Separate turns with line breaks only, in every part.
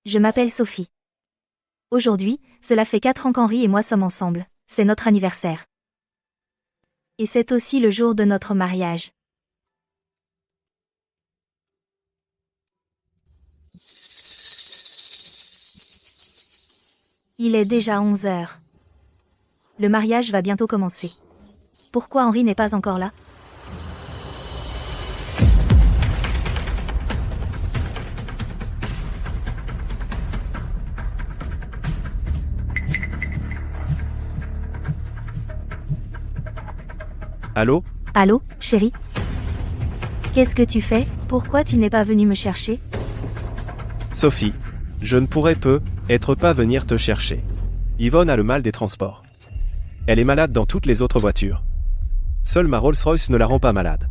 Je m'appelle Sophie. Aujourd'hui, cela fait 4 ans qu'Henri et moi sommes ensemble. C'est notre anniversaire. Et c'est aussi le jour de notre mariage. Il est déjà 11 heures. Le mariage va bientôt commencer. Pourquoi Henri n'est pas encore là?
Allô?
Allô, chérie? Qu'est-ce que tu fais? Pourquoi tu n'es pas venu me chercher?
Sophie, je ne pourrais être pas venir te chercher. Yvonne a le mal des transports. Elle est malade dans toutes les autres voitures. Seule ma Rolls-Royce ne la rend pas malade.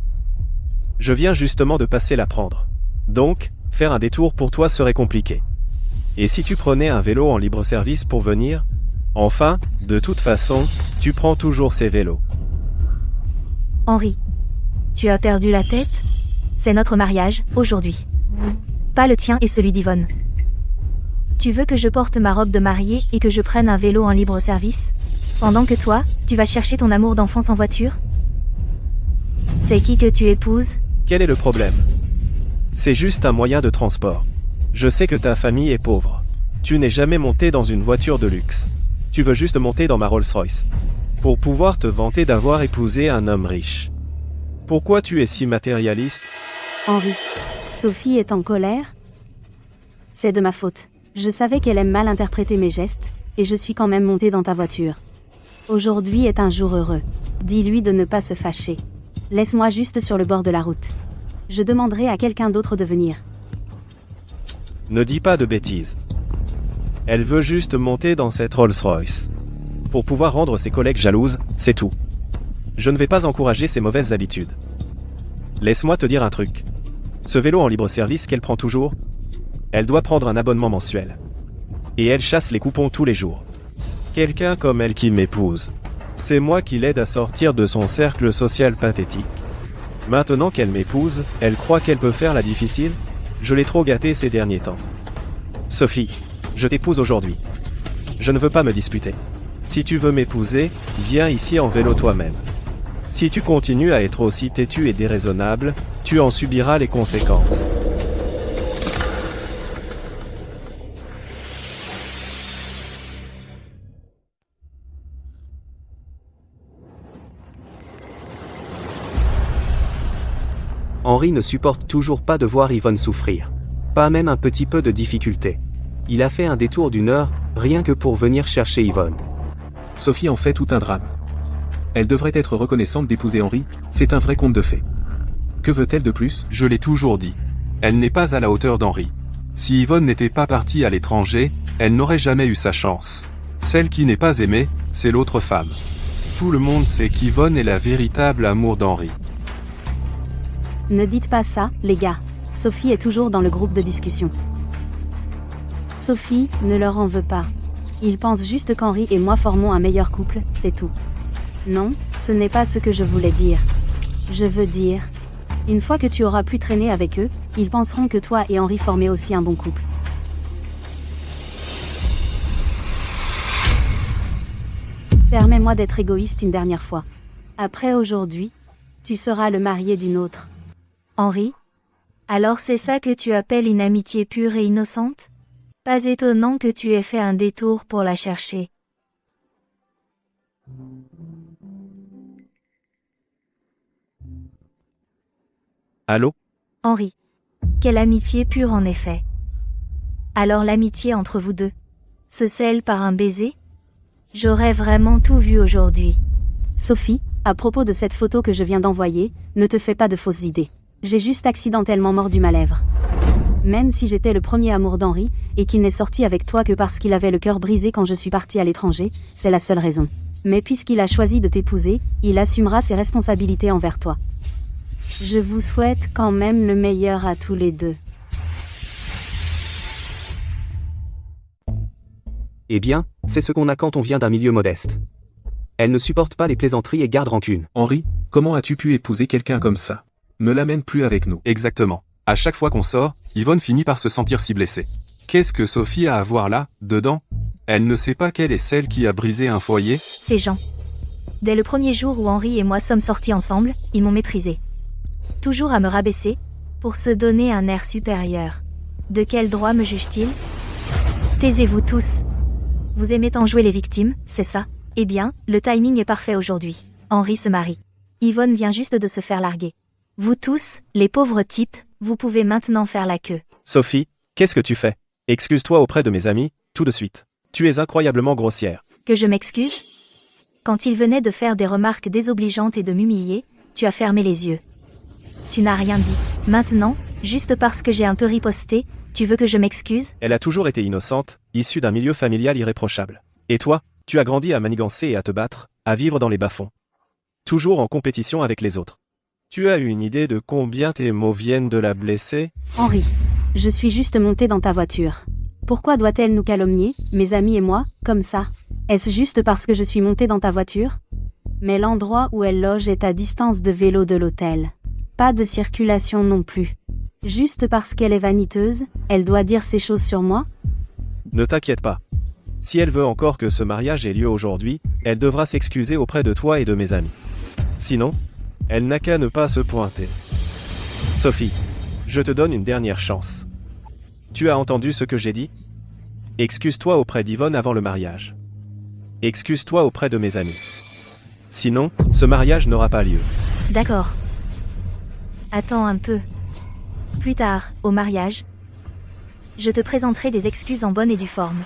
Je viens justement de passer la prendre. Donc, faire un détour pour toi serait compliqué. Et si tu prenais un vélo en libre service pour venir? Enfin, de toute façon, tu prends toujours ces vélos.
Henri, tu as perdu la tête? C'est notre mariage, aujourd'hui. Pas le tien et celui d'Yvonne. Tu veux que je porte ma robe de mariée et que je prenne un vélo en libre service? Pendant que toi, tu vas chercher ton amour d'enfance en voiture? C'est qui que tu épouses?
Quel est le problème? C'est juste un moyen de transport. Je sais que ta famille est pauvre. Tu n'es jamais monté dans une voiture de luxe. Tu veux juste monter dans ma Rolls-Royce. Pour pouvoir te vanter d'avoir épousé un homme riche. Pourquoi tu es si matérialiste?
Henri, Sophie est en colère? C'est de ma faute. Je savais qu'elle aime mal interpréter mes gestes, et je suis quand même montée dans ta voiture. Aujourd'hui est un jour heureux. Dis-lui de ne pas se fâcher. Laisse-moi juste sur le bord de la route. Je demanderai à quelqu'un d'autre de venir.
Ne dis pas de bêtises. Elle veut juste monter dans cette Rolls-Royce. Pour pouvoir rendre ses collègues jalouses, c'est tout. Je ne vais pas encourager ces mauvaises habitudes. Laisse-moi te dire un truc. Ce vélo en libre service qu'elle prend toujours, elle doit prendre un abonnement mensuel. Et elle chasse les coupons tous les jours. Quelqu'un comme elle qui m'épouse. C'est moi qui l'aide à sortir de son cercle social pathétique. Maintenant qu'elle m'épouse, elle croit qu'elle peut faire la difficile? Je l'ai trop gâtée ces derniers temps. Sophie, je t'épouse aujourd'hui. Je ne veux pas me disputer. Si tu veux m'épouser, viens ici en vélo toi-même. Si tu continues à être aussi têtu et déraisonnable, tu en subiras les conséquences.
Henri ne supporte toujours pas de voir Yvonne souffrir. Pas même un petit peu de difficulté. Il a fait un détour d'1 heure, rien que pour venir chercher Yvonne.
Sophie en fait tout un drame. Elle devrait être reconnaissante d'épouser Henri, c'est un vrai conte de fées. Que veut-elle de plus?
Je l'ai toujours dit. Elle n'est pas à la hauteur d'Henri. Si Yvonne n'était pas partie à l'étranger, elle n'aurait jamais eu sa chance. Celle qui n'est pas aimée, c'est l'autre femme. Tout le monde sait qu'Yvonne est la véritable amour d'Henri.
Ne dites pas ça, les gars. Sophie est toujours dans le groupe de discussion. Sophie, ne leur en veux pas. Ils pensent juste qu'Henri et moi formons un meilleur couple, c'est tout. Non, ce n'est pas ce que je voulais dire. Je veux dire, une fois que tu auras pu traîner avec eux, ils penseront que toi et Henri formaient aussi un bon couple. Permets-moi d'être égoïste une dernière fois. Après aujourd'hui, tu seras le marié d'une autre.
Henri? Alors c'est ça que tu appelles une amitié pure et innocente? Pas étonnant que tu aies fait un détour pour la chercher.
Allô?
Henri. Quelle amitié pure en effet. Alors l'amitié entre vous deux se scelle par un baiser? J'aurais vraiment tout vu aujourd'hui.
Sophie, à propos de cette photo que je viens d'envoyer, ne te fais pas de fausses idées. J'ai juste accidentellement mordu ma lèvre. Même si j'étais le premier amour d'Henri, et qu'il n'est sorti avec toi que parce qu'il avait le cœur brisé quand je suis partie à l'étranger, c'est la seule raison. Mais puisqu'il a choisi de t'épouser, il assumera ses responsabilités envers toi. Je vous souhaite quand même le meilleur à tous les deux.
Eh bien, c'est ce qu'on a quand on vient d'un milieu modeste. Elle ne supporte pas les plaisanteries et garde rancune.
Henri, comment as-tu pu épouser quelqu'un comme ça? Ne l'amène plus avec nous.
Exactement. À chaque fois qu'on sort, Yvonne finit par se sentir si blessée. Qu'est-ce que Sophie a à voir là, dedans? Elle ne sait pas quelle est celle qui a brisé un foyer?
C'est Jean. Dès le premier jour où Henri et moi sommes sortis ensemble, ils m'ont méprisé. Toujours à me rabaisser, pour se donner un air supérieur. De quel droit me juge-t-il? Taisez-vous tous. Vous aimez tant jouer les victimes, c'est ça? Eh bien, le timing est parfait aujourd'hui. Henri se marie. Yvonne vient juste de se faire larguer. Vous tous, les pauvres types, vous pouvez maintenant faire la queue.
Sophie, qu'est-ce que tu fais? Excuse-toi auprès de mes amis, tout de suite. Tu es incroyablement grossière.
Que je m'excuse? Quand il venait de faire des remarques désobligeantes et de m'humilier, tu as fermé les yeux. Tu n'as rien dit. Maintenant, juste parce que j'ai un peu riposté, tu veux que je m'excuse?
Elle a toujours été innocente, issue d'un milieu familial irréprochable. Et toi, tu as grandi à manigancer et à te battre, à vivre dans les bas-fonds. Toujours en compétition avec les autres. Tu as une idée de combien tes mots viennent de la blesser?
Henri, je suis juste montée dans ta voiture. Pourquoi doit-elle nous calomnier, mes amis et moi, comme ça? Est-ce juste parce que je suis montée dans ta voiture? Mais l'endroit où elle loge est à distance de vélo de l'hôtel. Pas de circulation non plus. Juste parce qu'elle est vaniteuse, elle doit dire ces choses sur moi?
Ne t'inquiète pas. Si elle veut encore que ce mariage ait lieu aujourd'hui, elle devra s'excuser auprès de toi et de mes amis. Sinon, elle n'a qu'à ne pas se pointer. Sophie, je te donne une dernière chance. Tu as entendu ce que j'ai dit? Excuse-toi auprès d'Yvonne avant le mariage. Excuse-toi auprès de mes amis. Sinon, ce mariage n'aura pas lieu.
D'accord. Attends un peu. Plus tard, au mariage, je te présenterai des excuses en bonne et due forme.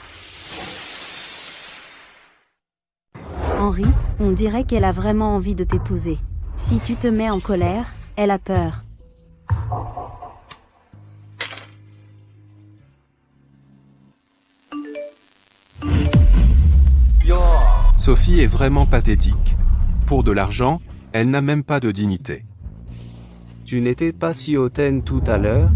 Henri, on dirait qu'elle a vraiment envie de t'épouser. Si tu te mets en colère, elle a peur.
Sophie est vraiment pathétique. Pour de l'argent, elle n'a même pas de dignité.
Tu n'étais pas si hautaine tout à l'heure?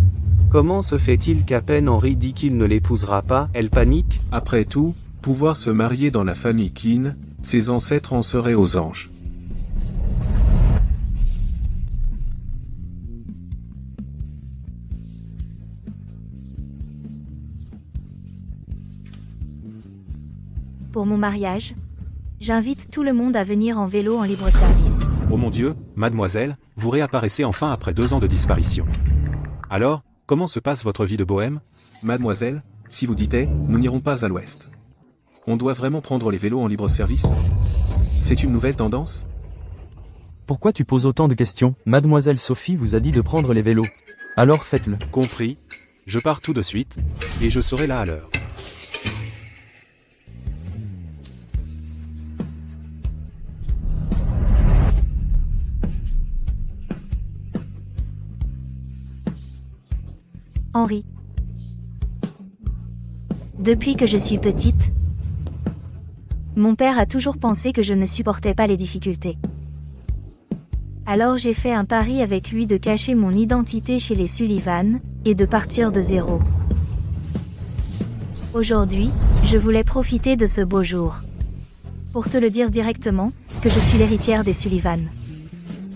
Comment se fait-il qu'à peine Henri dit qu'il ne l'épousera pas, elle panique?
Après tout, pouvoir se marier dans la famille Keane, ses ancêtres en seraient aux anges.
Pour mon mariage, j'invite tout le monde à venir en vélo en libre service.
Oh mon Dieu, mademoiselle, vous réapparaissez enfin après 2 ans de disparition. Alors, comment se passe votre vie de bohème?
Mademoiselle, si vous dites, nous n'irons pas à l'ouest. On doit vraiment prendre les vélos en libre service? C'est une nouvelle tendance?
Pourquoi tu poses autant de questions? Mademoiselle Sophie vous a dit de prendre les vélos. Alors faites-le.
Compris. Je pars tout de suite, et je serai là à l'heure.
Henri. Depuis que je suis petite, mon père a toujours pensé que je ne supportais pas les difficultés. Alors j'ai fait un pari avec lui de cacher mon identité chez les Sullivan, et de partir de zéro. Aujourd'hui, je voulais profiter de ce beau jour pour te le dire directement, que je suis l'héritière des Sullivan.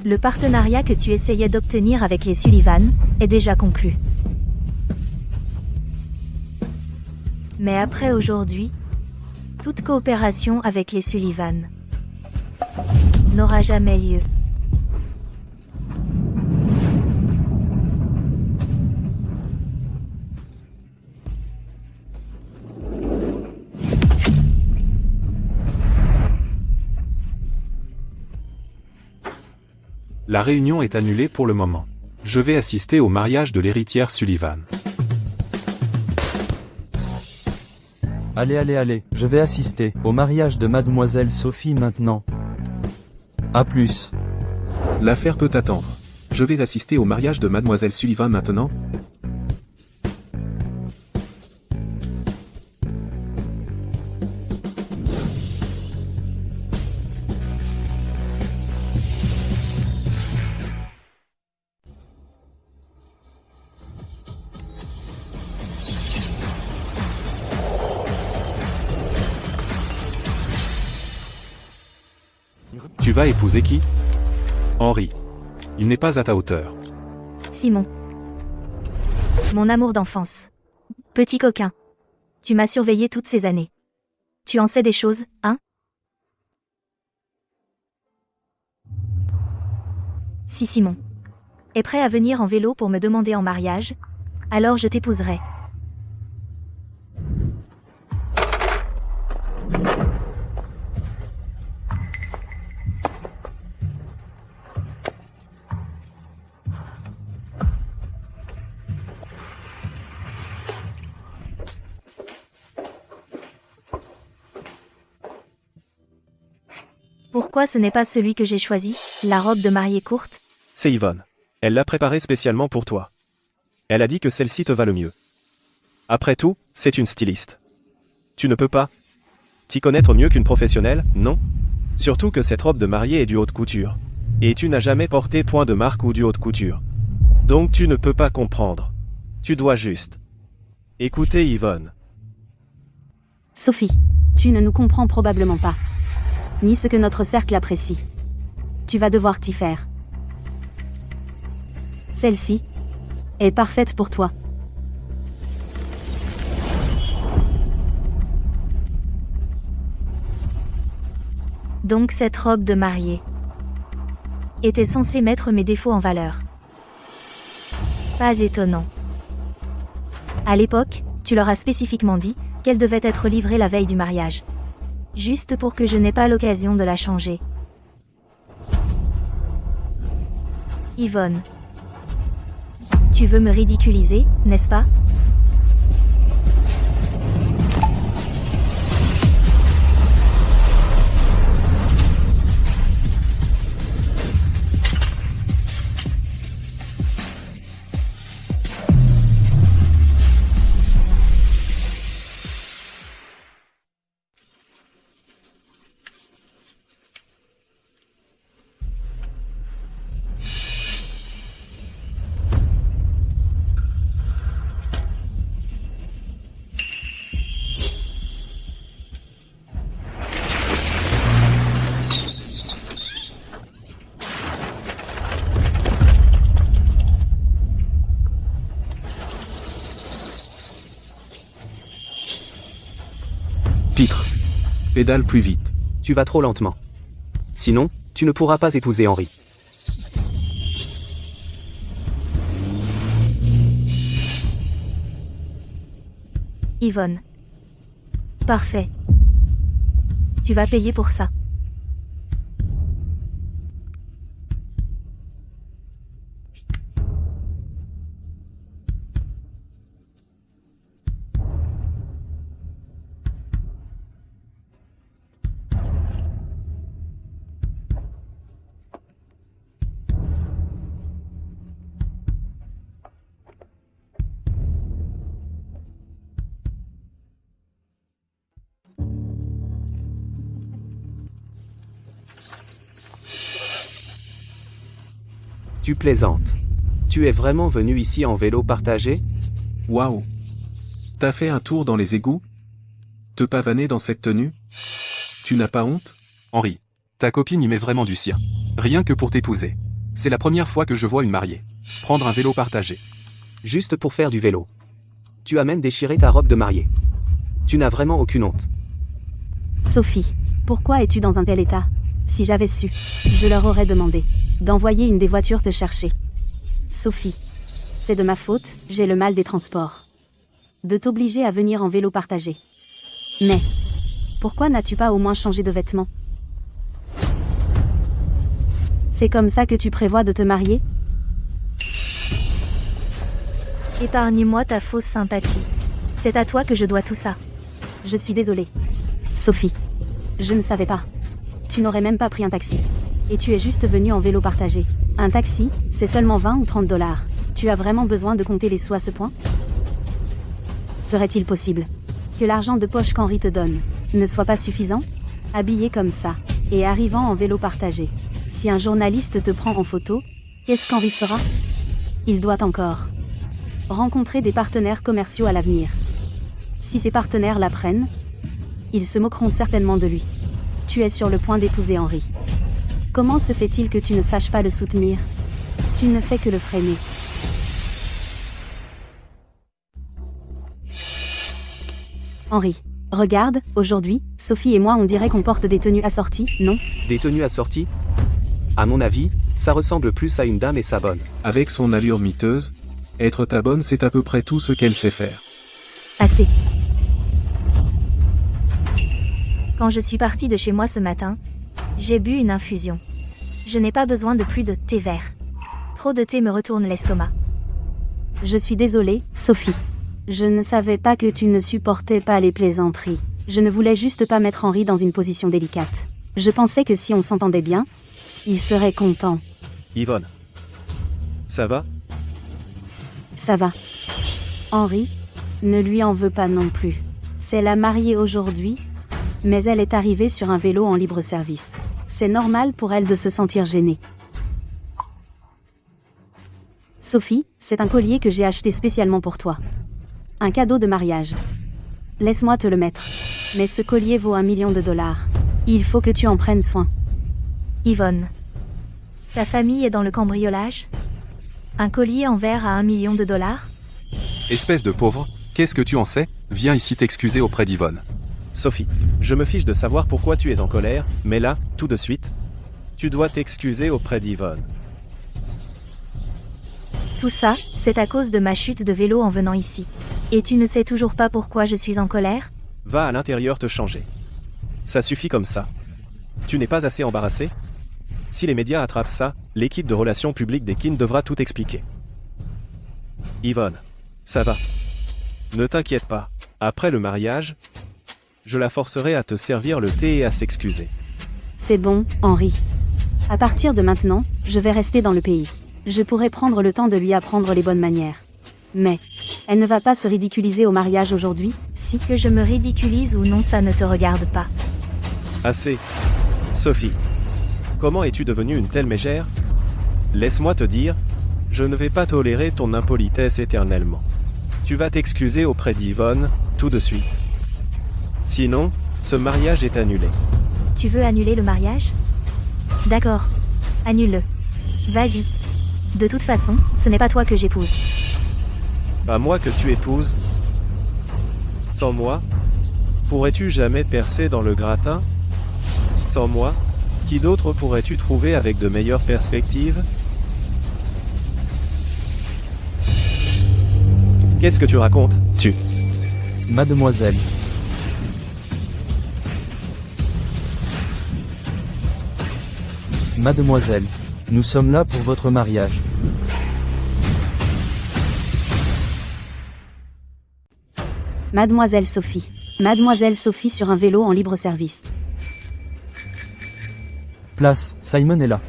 Le partenariat que tu essayais d'obtenir avec les Sullivan est déjà conclu. Mais après aujourd'hui, toute coopération avec les Sullivan n'aura jamais lieu.
La réunion est annulée pour le moment. Je vais assister au mariage de l'héritière Sullivan.
Allez, je vais assister au mariage de mademoiselle Sophie maintenant. À plus.
L'affaire peut attendre. Je vais assister au mariage de mademoiselle Sullivan maintenant?
Tu vas épouser qui? Henri. Il n'est pas à ta hauteur.
Simon. Mon amour d'enfance. Petit coquin. Tu m'as surveillé toutes ces années. Tu en sais des choses, hein? Si Simon est prêt à venir en vélo pour me demander en mariage, alors je t'épouserai. Pourquoi ce n'est pas celui que j'ai choisi, la robe de mariée courte?
C'est Yvonne. Elle l'a préparée spécialement pour toi. Elle a dit que celle-ci te va le mieux. Après tout, c'est une styliste. Tu ne peux pas t'y connaître mieux qu'une professionnelle, non? Surtout que cette robe de mariée est du haute couture. Et tu n'as jamais porté point de marque ou du haute couture. Donc tu ne peux pas comprendre. Tu dois juste écouter Yvonne.
Sophie, tu ne nous comprends probablement pas. Ni ce que notre cercle apprécie. Tu vas devoir t'y faire. Celle-ci est parfaite pour toi.
Donc cette robe de mariée était censée mettre mes défauts en valeur. Pas étonnant. À l'époque, tu leur as spécifiquement dit qu'elle devait être livrée la veille du mariage. Juste pour que je n'ai pas l'occasion de la changer. Yvonne. Tu veux me ridiculiser, n'est-ce pas?
Pitre. Pédale plus vite.
Tu vas trop lentement. Sinon, tu ne pourras pas épouser Henri.
Yvonne. Parfait. Tu vas payer pour ça.
Tu plaisantes. Tu es vraiment venu ici en vélo partagé?
Waouh. T'as fait un tour dans les égouts? Te pavaner dans cette tenue? Tu n'as pas honte?
Henri, ta copine y met vraiment du sien. Rien que pour t'épouser. C'est la première fois que je vois une mariée prendre un vélo partagé.
Juste pour faire du vélo. Tu as même déchiré ta robe de mariée. Tu n'as vraiment aucune honte.
Sophie, pourquoi es-tu dans un tel état? Si j'avais su, je leur aurais demandé d'envoyer une des voitures te chercher. Sophie, c'est de ma faute, j'ai le mal des transports. De t'obliger à venir en vélo partagé. Mais, pourquoi n'as-tu pas au moins changé de vêtements? C'est comme ça que tu prévois de te marier?
Épargne-moi ta fausse sympathie. C'est à toi que je dois tout ça.
Je suis désolée. Sophie, je ne savais pas. Tu n'aurais même pas pris un taxi. Et tu es juste venu en vélo partagé. Un taxi, c'est seulement 20 ou 30 $. Tu as vraiment besoin de compter les sous à ce point? Serait-il possible que l'argent de poche qu'Henri te donne ne soit pas suffisant? Habillé comme ça, et arrivant en vélo partagé. Si un journaliste te prend en photo, qu'est-ce qu'Henri fera? Il doit encore rencontrer des partenaires commerciaux à l'avenir. Si ces partenaires l'apprennent, ils se moqueront certainement de lui. Tu es sur le point d'épouser Henri. Comment se fait-il que tu ne saches pas le soutenir? Tu ne fais que le freiner. Henri. Regarde, aujourd'hui, Sophie et moi on dirait qu'on porte des tenues assorties, non?
Des tenues assorties? À mon avis, ça ressemble plus à une dame et sa bonne.
Avec son allure miteuse, être ta bonne c'est à peu près tout ce qu'elle sait faire.
Assez. Quand je suis partie de chez moi ce matin, j'ai bu une infusion. Je n'ai pas besoin de plus de thé vert. Trop de thé me retourne l'estomac.
Je suis désolée, Sophie. Je ne savais pas que tu ne supportais pas les plaisanteries. Je ne voulais juste pas mettre Henri dans une position délicate. Je pensais que si on s'entendait bien, il serait content.
Yvonne. Ça va?
Ça va. Henri, ne lui en veux pas non plus. C'est la mariée aujourd'hui, mais elle est arrivée sur un vélo en libre service. C'est normal pour elle de se sentir gênée. Sophie, c'est un collier que j'ai acheté spécialement pour toi. Un cadeau de mariage. Laisse-moi te le mettre. Mais ce collier vaut $1 million. Il faut que tu en prennes soin.
Yvonne. Ta famille est dans le cambriolage? Un collier en verre à $1 million?
Espèce de pauvre, qu'est-ce que tu en sais? Viens ici t'excuser auprès d'Yvonne.
Sophie, je me fiche de savoir pourquoi tu es en colère, mais là, tout de suite, tu dois t'excuser auprès d'Yvonne.
Tout ça, c'est à cause de ma chute de vélo en venant ici. Et tu ne sais toujours pas pourquoi je suis en colère?
Va à l'intérieur te changer. Ça suffit comme ça. Tu n'es pas assez embarrassé? Si les médias attrapent ça, l'équipe de relations publiques des Kin devra tout expliquer. Yvonne, ça va. Ne t'inquiète pas. Après le mariage, je la forcerai à te servir le thé et à s'excuser.
C'est bon, Henri. À partir de maintenant, je vais rester dans le pays. Je pourrai prendre le temps de lui apprendre les bonnes manières. Mais, elle ne va pas se ridiculiser au mariage aujourd'hui, si?
Que je me ridiculise ou non, ça ne te regarde pas.
Assez. Sophie. Comment es-tu devenue une telle mégère? Laisse-moi te dire, je ne vais pas tolérer ton impolitesse éternellement. Tu vas t'excuser auprès d'Yvonne, tout de suite. Sinon, ce mariage est annulé.
Tu veux annuler le mariage? D'accord. Annule-le. Vas-y. De toute façon, ce n'est pas toi que j'épouse.
Pas moi que tu épouses. Sans moi, pourrais-tu jamais percer dans le gratin? Sans moi, qui d'autre pourrais-tu trouver avec de meilleures perspectives? Qu'est-ce que tu racontes, tu?
Mademoiselle. Mademoiselle, nous sommes là pour votre mariage.
Mademoiselle Sophie. Mademoiselle Sophie sur un vélo en libre service.
Place, Simon est là.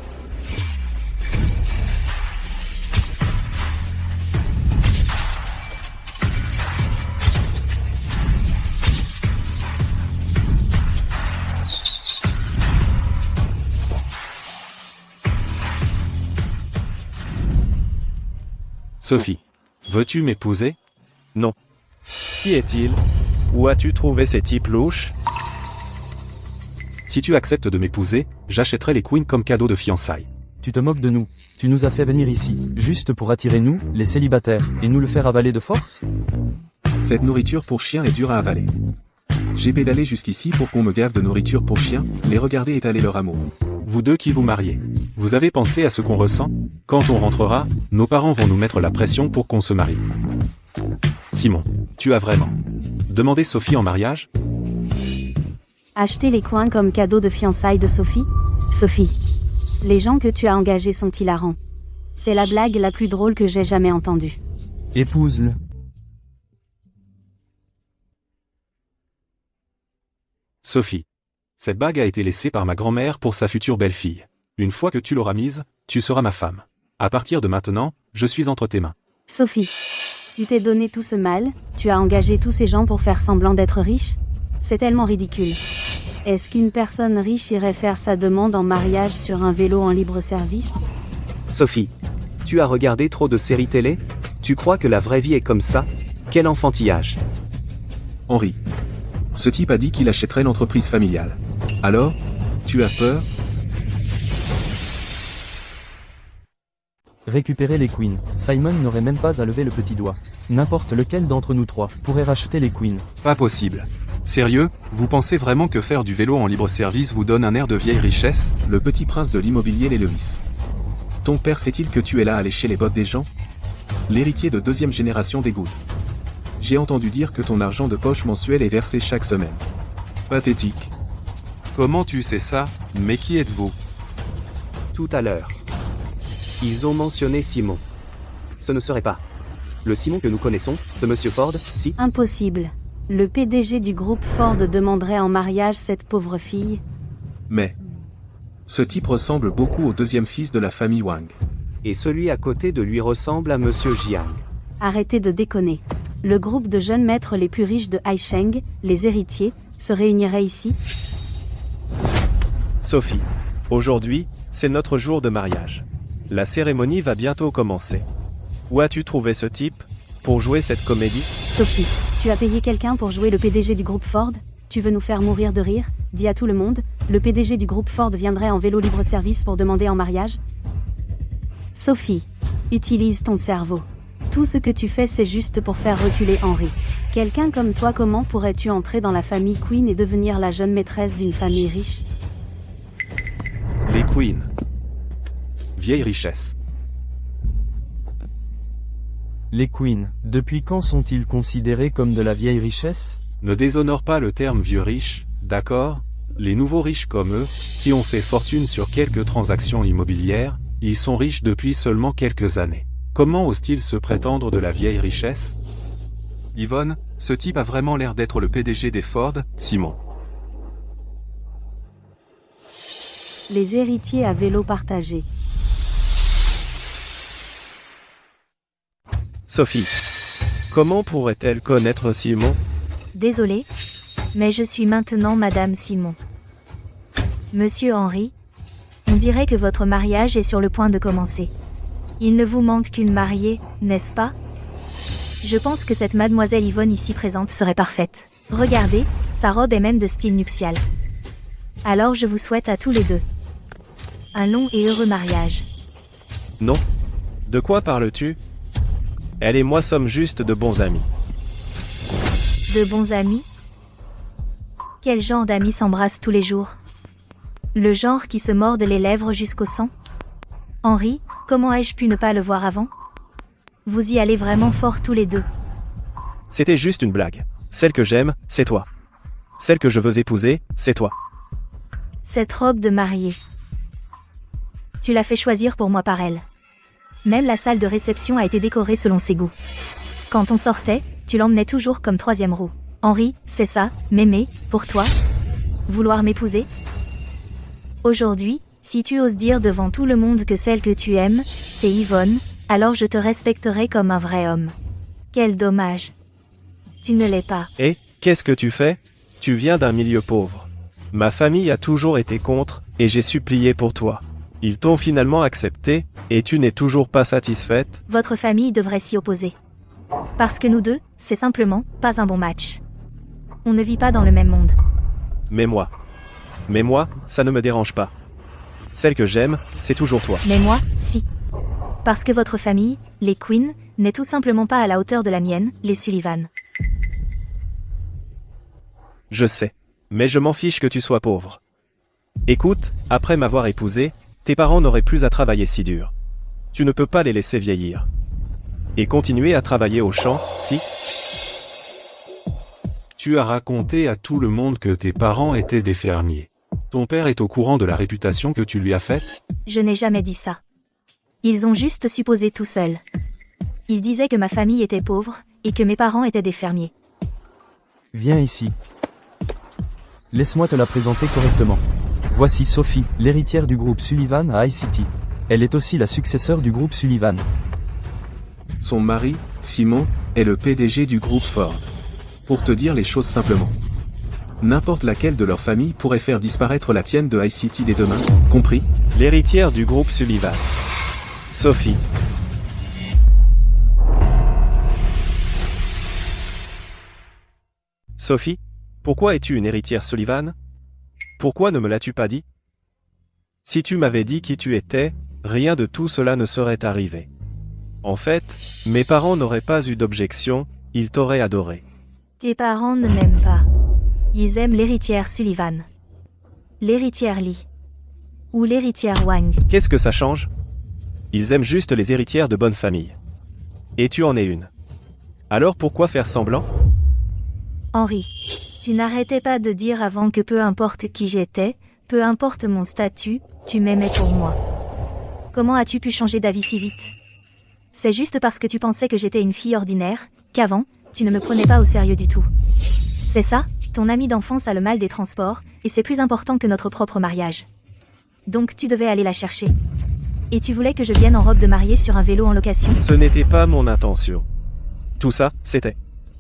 Sophie, veux-tu m'épouser?
Non. Qui est-il? Où as-tu trouvé ces types louches?
Si tu acceptes de m'épouser, j'achèterai les queens comme cadeau de fiançailles.
Tu te moques de nous. Tu nous as fait venir ici, juste pour attirer nous, les célibataires, et nous le faire avaler de force?
Cette nourriture pour chien est dure à avaler. J'ai pédalé jusqu'ici pour qu'on me gave de nourriture pour chien, les regarder étaler leur amour.
Vous deux qui vous mariez, vous avez pensé à ce qu'on ressent? Quand on rentrera, nos parents vont nous mettre la pression pour qu'on se marie. Simon, tu as vraiment demandé Sophie en mariage?
Acheter les coins comme cadeau de fiançailles de Sophie? Sophie. Les gens que tu as engagés sont hilarants. C'est la blague la plus drôle que j'ai jamais entendue.
Épouse-le.
Sophie. Cette bague a été laissée par ma grand-mère pour sa future belle-fille. Une fois que tu l'auras mise, tu seras ma femme. À partir de maintenant, je suis entre tes mains.
Sophie. Tu t'es donné tout ce mal, tu as engagé tous ces gens pour faire semblant d'être riche? C'est tellement ridicule. Est-ce qu'une personne riche irait faire sa demande en mariage sur un vélo en libre service?
Sophie, tu as regardé trop de séries télé? Tu crois que la vraie vie est comme ça? Quel enfantillage!
Henri. Ce type a dit qu'il achèterait l'entreprise familiale. Alors, tu as peur?
Récupérer les queens. Simon n'aurait même pas à lever le petit doigt. N'importe lequel d'entre nous trois pourrait racheter les queens.
Pas possible. Sérieux, vous pensez vraiment que faire du vélo en libre service vous donne un air de vieille richesse?
Le petit prince de l'immobilier les Lewis. Ton père sait-il que tu es là à lécher les bottes des gens? L'héritier de 2e génération des Good. J'ai entendu dire que ton argent de poche mensuel est versé chaque semaine. Pathétique.
Comment tu sais ça? Mais qui êtes-vous?
Tout à l'heure. Ils ont mentionné Simon. Ce ne serait pas le Simon que nous connaissons, ce monsieur Ford, si?
Impossible. Le PDG du groupe Ford demanderait en mariage cette pauvre fille.
Mais ce type ressemble beaucoup au 2e fils de la famille Wang.
Et celui à côté de lui ressemble à monsieur Jiang.
Arrêtez de déconner. Le groupe de jeunes maîtres les plus riches de Haisheng, les héritiers, se réunirait ici.
Sophie, aujourd'hui, c'est notre jour de mariage. La cérémonie va bientôt commencer. Où as-tu trouvé ce type pour jouer cette comédie?
Sophie, tu as payé quelqu'un pour jouer le PDG du groupe Ford? Tu veux nous faire mourir de rire? Dis à tout le monde, le PDG du groupe Ford viendrait en vélo libre-service pour demander en mariage? Sophie, utilise ton cerveau. Tout ce que tu fais, c'est juste pour faire reculer Henry. Quelqu'un comme toi, comment pourrais-tu entrer dans la famille Queen et devenir la jeune maîtresse d'une famille riche?
Les Queens. Vieille richesse.
Les queens, depuis quand sont-ils considérés comme de la vieille richesse?
Ne déshonore pas le terme vieux riche, d'accord? Les nouveaux riches comme eux, qui ont fait fortune sur quelques transactions immobilières, ils sont riches depuis seulement quelques années. Comment osent-ils se prétendre de la vieille richesse?
Yvonne, ce type a vraiment l'air d'être le PDG des Ford, Simon.
Les héritiers à vélo partagé.
Sophie, comment pourrait-elle connaître Simon?
Désolée, mais je suis maintenant Madame Simon. Monsieur Henry, on dirait que votre mariage est sur le point de commencer. Il ne vous manque qu'une mariée, n'est-ce pas? Je pense que cette mademoiselle Yvonne ici présente serait parfaite. Regardez, sa robe est même de style nuptial. Alors je vous souhaite à tous les deux un long et heureux mariage.
Non. De quoi parles-tu? Elle et moi sommes juste de bons amis.
De bons amis? Quel genre d'amis s'embrassent tous les jours? Le genre qui se mordent les lèvres jusqu'au sang? Henry, comment ai-je pu ne pas le voir avant? Vous y allez vraiment fort tous les deux.
C'était juste une blague. Celle que j'aime, c'est toi. Celle que je veux épouser, c'est toi.
Cette robe de mariée. Tu l'as fait choisir pour moi par elle. Même la salle de réception a été décorée selon ses goûts. Quand on sortait, tu l'emmenais toujours comme 3e roue. Henry, c'est ça, m'aimer, pour toi? Vouloir m'épouser? Aujourd'hui, si tu oses dire devant tout le monde que celle que tu aimes, c'est Yvonne, alors je te respecterai comme un vrai homme. Quel dommage. Tu ne l'es pas.
Et, qu'est-ce que tu fais? Tu viens d'un milieu pauvre. Ma famille a toujours été contre, et j'ai supplié pour toi. Ils t'ont finalement accepté, et tu n'es toujours pas satisfaite?
Votre famille devrait s'y opposer. Parce que nous deux, c'est simplement pas un bon match. On ne vit pas dans le même monde.
Mais moi, ça ne me dérange pas. Celle que j'aime, c'est toujours toi.
Mais moi, si. Parce que votre famille, les Queen, n'est tout simplement pas à la hauteur de la mienne, les Sullivan.
Je sais. Mais je m'en fiche que tu sois pauvre. Écoute, après m'avoir épousé, tes parents n'auraient plus à travailler si dur. Tu ne peux pas les laisser vieillir. Et continuer à travailler au champ, si?
Tu as raconté à tout le monde que tes parents étaient des fermiers. Ton père est au courant de la réputation que tu lui as faite?
Je n'ai jamais dit ça. Ils ont juste supposé tout seuls. Ils disaient que ma famille était pauvre, et que mes parents étaient des fermiers.
Viens ici. Laisse-moi te la présenter correctement. Voici Sophie, l'héritière du groupe Sullivan à iCity. Elle est aussi la successeur du groupe Sullivan.
Son mari, Simon, est le PDG du groupe Ford. Pour te dire les choses simplement. N'importe laquelle de leur famille pourrait faire disparaître la tienne de iCity dès demain, compris?
L'héritière du groupe Sullivan. Sophie. Sophie, pourquoi es-tu une héritière Sullivan? Pourquoi ne me l'as-tu pas dit? Si tu m'avais dit qui tu étais, rien de tout cela ne serait arrivé. En fait, mes parents n'auraient pas eu d'objection, ils t'auraient adoré.
Tes parents ne m'aiment pas. Ils aiment l'héritière Sullivan. L'héritière Lee. Ou l'héritière Wang.
Qu'est-ce que ça change? Ils aiment juste les héritières de bonne famille. Et tu en es une. Alors pourquoi faire semblant?
Henri, tu n'arrêtais pas de dire avant que peu importe qui j'étais, peu importe mon statut, tu m'aimais pour moi. Comment as-tu pu changer d'avis si vite? C'est juste parce que tu pensais que j'étais une fille ordinaire, qu'avant, tu ne me prenais pas au sérieux du tout. C'est ça, ton ami d'enfance a le mal des transports, et c'est plus important que notre propre mariage. Donc tu devais aller la chercher. Et tu voulais que je vienne en robe de mariée sur un vélo en location?
Ce n'était pas mon intention. Tout ça, c'était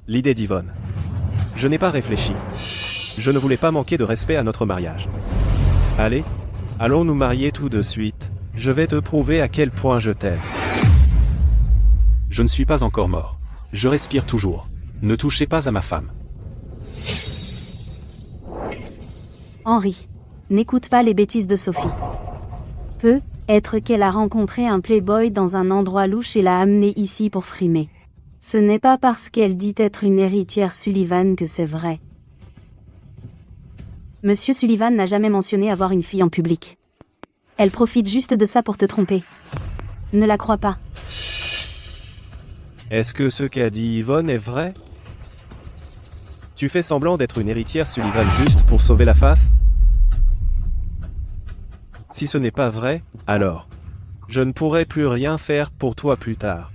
l'idée d'Yvonne. Je n'ai pas réfléchi. Je ne voulais pas manquer de respect à notre mariage. Allez, allons nous marier tout de suite. Je vais te prouver à quel point je t'aime.
Je ne suis pas encore mort. Je respire toujours. Ne touchez pas à ma femme.
Henri. N'écoute pas les bêtises de Sophie. Peut-être qu'elle a rencontré un playboy dans un endroit louche et l'a amené ici pour frimer. Ce n'est pas parce qu'elle dit être une héritière Sullivan que c'est vrai. Monsieur Sullivan n'a jamais mentionné avoir une fille en public. Elle profite juste de ça pour te tromper. Ne la crois pas.
Est-ce que ce qu'a dit Yvonne est vrai? Tu fais semblant d'être une héritière Sullivan juste pour sauver la face? Si ce n'est pas vrai, alors, je ne pourrai plus rien faire pour toi plus tard.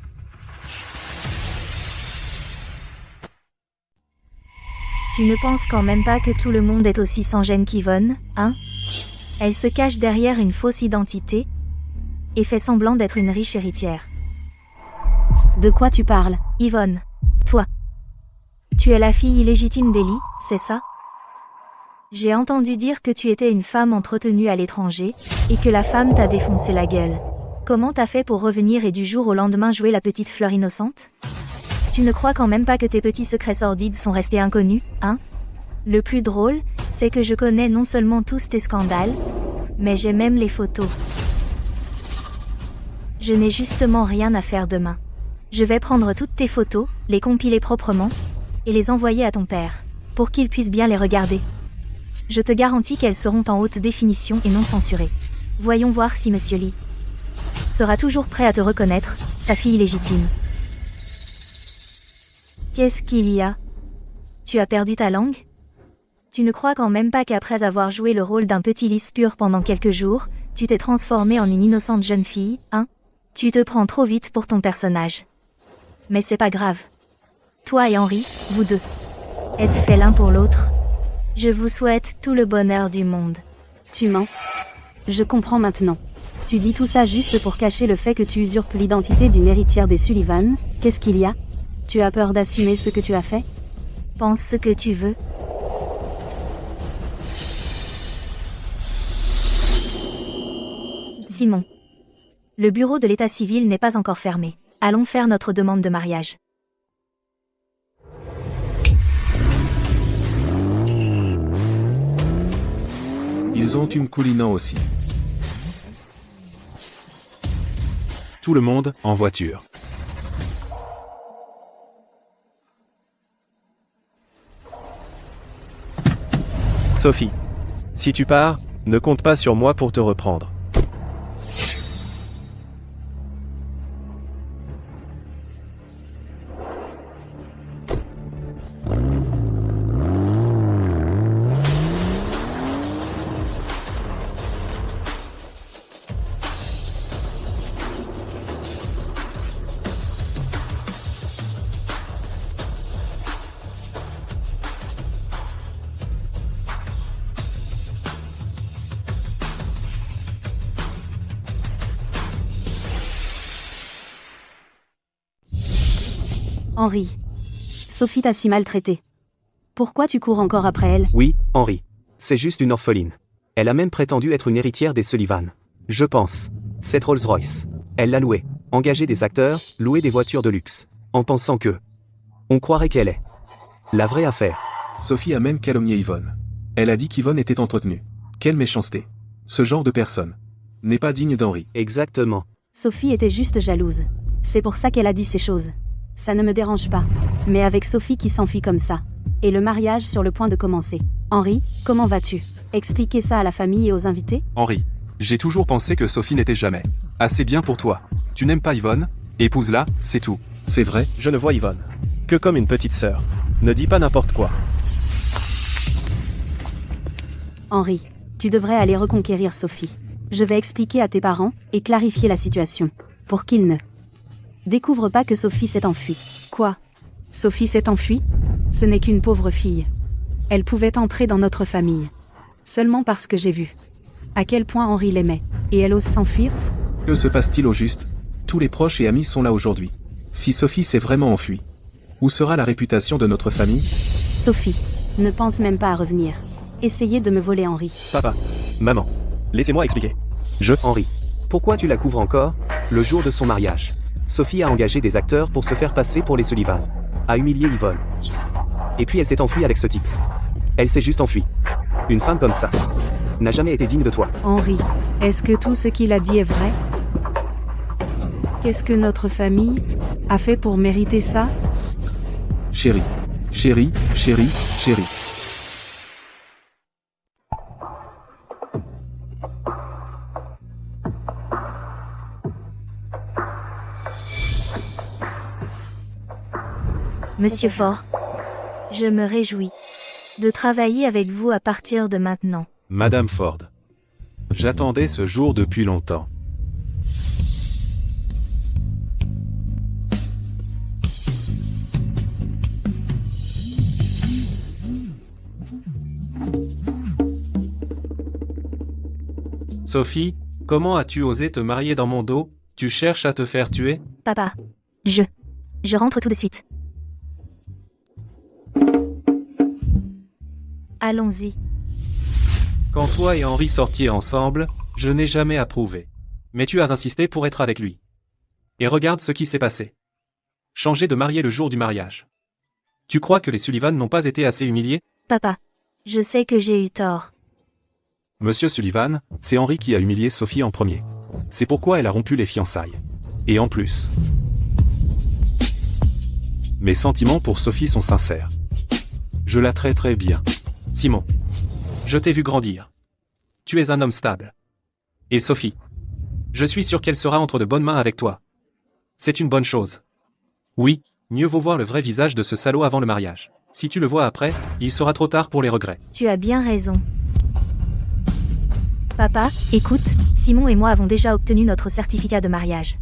Tu ne penses quand même pas que tout le monde est aussi sans gêne qu'Yvonne, hein? Elle se cache derrière une fausse identité et fait semblant d'être une riche héritière.
De quoi tu parles?
Yvonne, toi. Tu es la fille illégitime d'Ellie, c'est ça? J'ai entendu dire que tu étais une femme entretenue à l'étranger, et que la femme t'a défoncé la gueule. Comment t'as fait pour revenir et du jour au lendemain jouer la petite fleur innocente? Tu ne crois quand même pas que tes petits secrets sordides sont restés inconnus, hein? Le plus drôle, c'est que je connais non seulement tous tes scandales, mais j'ai même les photos. Je n'ai justement rien à faire demain. Je vais prendre toutes tes photos, les compiler proprement, et les envoyer à ton père, pour qu'il puisse bien les regarder. Je te garantis qu'elles seront en haute définition et non censurées. Voyons voir si Monsieur Lee sera toujours prêt à te reconnaître, sa fille légitime. Qu'est-ce qu'il y a? Tu as perdu ta langue? Tu ne crois quand même pas qu'après avoir joué le rôle d'un petit lys pur pendant quelques jours, tu t'es transformée en une innocente jeune fille, hein? Tu te prends trop vite pour ton personnage. Mais c'est pas grave. Toi et Henri, vous deux, êtes faits l'un pour l'autre. Je vous souhaite tout le bonheur du monde.
Tu mens. Je comprends maintenant. Tu dis tout ça juste pour cacher le fait que tu usurpes l'identité d'une héritière des Sullivan. Qu'est-ce qu'il y a? Tu as peur d'assumer ce que tu as fait?
Pense ce que tu veux. Simon. Le bureau de l'état civil n'est pas encore fermé. Allons faire notre demande de mariage.
Ils ont une coulinant aussi.
Tout le monde, en voiture.
Sophie, si tu pars, ne compte pas sur moi pour te reprendre.
Henri. Sophie t'a si maltraité. Pourquoi tu cours encore après elle?
Oui, Henri. C'est juste une orpheline. Elle a même prétendu être une héritière des Sullivan. Je pense. Cette Rolls-Royce. Elle l'a louée. Engagé des acteurs, loué des voitures de luxe. En pensant que... on croirait qu'elle est la vraie affaire.
Sophie a même calomnié Yvonne. Elle a dit qu'Yvonne était entretenue. Quelle méchanceté. Ce genre de personne n'est pas digne d'Henri.
Exactement.
Sophie était juste jalouse. C'est pour ça qu'elle a dit ces choses. Ça ne me dérange pas. Mais avec Sophie qui s'enfuit comme ça, Et le mariage sur le point de commencer. Henri, comment vas-tu? Expliquer ça à la famille et aux invités?
Henri, j'ai toujours pensé que Sophie n'était jamais assez bien pour toi. Tu n'aimes pas Yvonne? Épouse-la, c'est tout.
C'est vrai?
Je ne vois Yvonne que comme une petite sœur. Ne dis pas n'importe quoi.
Henri, tu devrais aller reconquérir Sophie. Je vais expliquer à tes parents et clarifier la situation. Pour qu'ils ne découvrent pas que Sophie s'est enfuie. Quoi? Sophie s'est enfuie? Ce n'est qu'une pauvre fille. Elle pouvait entrer dans notre famille. Seulement parce que j'ai vu à quel point Henri l'aimait. Et elle ose s'enfuir?
Que se passe-t-il au juste? Tous les proches et amis sont là aujourd'hui. Si Sophie s'est vraiment enfuie, où sera la réputation de notre famille?
Sophie, ne pense même pas à revenir. Essayez de me voler Henri.
Papa, maman, laissez-moi expliquer.
Henri. Pourquoi tu la couvres encore? Le jour de son mariage, Sophie a engagé des acteurs pour se faire passer pour les Sullivan. A humilié Yvonne. Et puis elle s'est enfuie avec ce type. Elle s'est juste enfuie. Une femme comme ça n'a jamais été digne de toi.
Henri, est-ce que tout ce qu'il a dit est vrai? Qu'est-ce que notre famille a fait pour mériter ça?
Chérie. Chérie, chérie, chérie.
Monsieur Ford, je me réjouis de travailler avec vous à partir de maintenant.
Madame Ford. J'attendais ce jour depuis longtemps.
Sophie, comment as-tu osé te marier dans mon dos? Tu cherches à te faire tuer?
Papa, je rentre tout de suite. Allons-y.
Quand toi et Henri sortiez ensemble, je n'ai jamais approuvé. Mais tu as insisté pour être avec lui. Et regarde ce qui s'est passé. Changer de mariée le jour du mariage. Tu crois que les Sullivan n'ont pas été assez humiliés?
Papa, je sais que j'ai eu tort.
Monsieur Sullivan, c'est Henri qui a humilié Sophie en premier. C'est pourquoi elle a rompu les fiançailles. Et en plus, mes sentiments pour Sophie sont sincères. Je la traiterai bien.
Simon, je t'ai vu grandir. Tu es un homme stable. Et Sophie, je suis sûr qu'elle sera entre de bonnes mains avec toi. C'est une bonne chose. Oui, mieux vaut voir le vrai visage de ce salaud avant le mariage. Si tu le vois après, il sera trop tard pour les regrets.
Tu as bien raison. Papa, écoute, Simon et moi avons déjà obtenu notre certificat de mariage.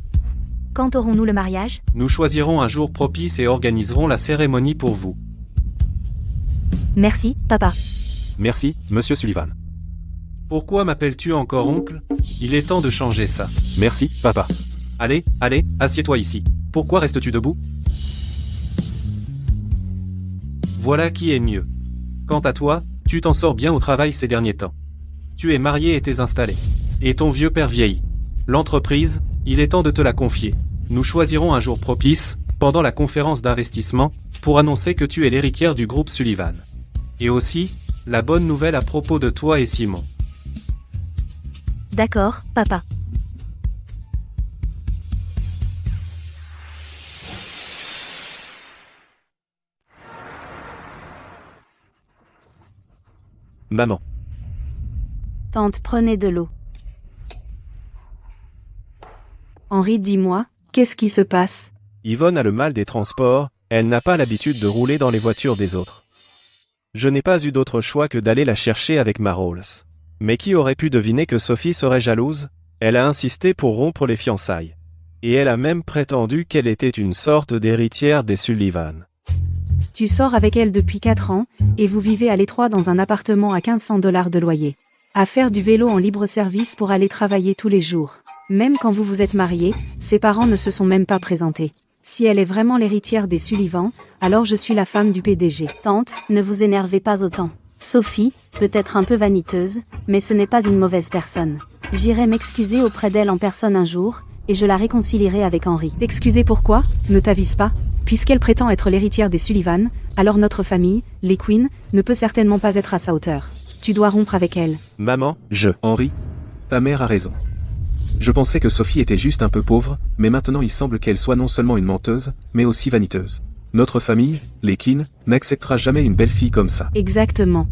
Quand aurons-nous le mariage?
Nous choisirons un jour propice et organiserons la cérémonie pour vous.
Merci, papa.
Merci, monsieur Sullivan.
Pourquoi m'appelles-tu encore oncle? Il est temps de changer ça.
Merci, papa.
Allez, assieds-toi ici. Pourquoi restes-tu debout? Voilà qui est mieux. Quant à toi, tu t'en sors bien au travail ces derniers temps. Tu es marié et t'es installé. Et ton vieux père vieillit. L'entreprise, il est temps de te la confier. Nous choisirons un jour propice, pendant la conférence d'investissement, pour annoncer que tu es l'héritière du groupe Sullivan. Et aussi, la bonne nouvelle à propos de toi et Simon.
D'accord, papa.
Maman.
Tante, prenez de l'eau. Henri, dis-moi, qu'est-ce qui se passe?
Yvonne a le mal des transports, elle n'a pas l'habitude de rouler dans les voitures des autres. Je n'ai pas eu d'autre choix que d'aller la chercher avec ma Rolls. Mais qui aurait pu deviner que Sophie serait jalouse? Elle a insisté pour rompre les fiançailles. Et elle a même prétendu qu'elle était une sorte d'héritière des Sullivan.
Tu sors avec elle depuis 4 ans, et vous vivez à l'étroit dans un appartement à 1500 $ de loyer. À faire du vélo en libre service pour aller travailler tous les jours. Même quand vous vous êtes mariés, ses parents ne se sont même pas présentés. Si elle est vraiment l'héritière des Sullivan, alors je suis la femme du PDG. Tante, ne vous énervez pas autant. Sophie, peut-être un peu vaniteuse, mais ce n'est pas une mauvaise personne. J'irai m'excuser auprès d'elle en personne un jour, et je la réconcilierai avec Henri. T'excuser pourquoi? Ne t'avise pas. Puisqu'elle prétend être l'héritière des Sullivan, alors notre famille, les Queen, ne peut certainement pas être à sa hauteur. Tu dois rompre avec elle.
Maman,
Henri, ta mère a raison. Je pensais que Sophie était juste un peu pauvre, mais maintenant il semble qu'elle soit non seulement une menteuse, mais aussi vaniteuse. Notre famille, les Keane, n'acceptera jamais une belle fille comme ça.
Exactement.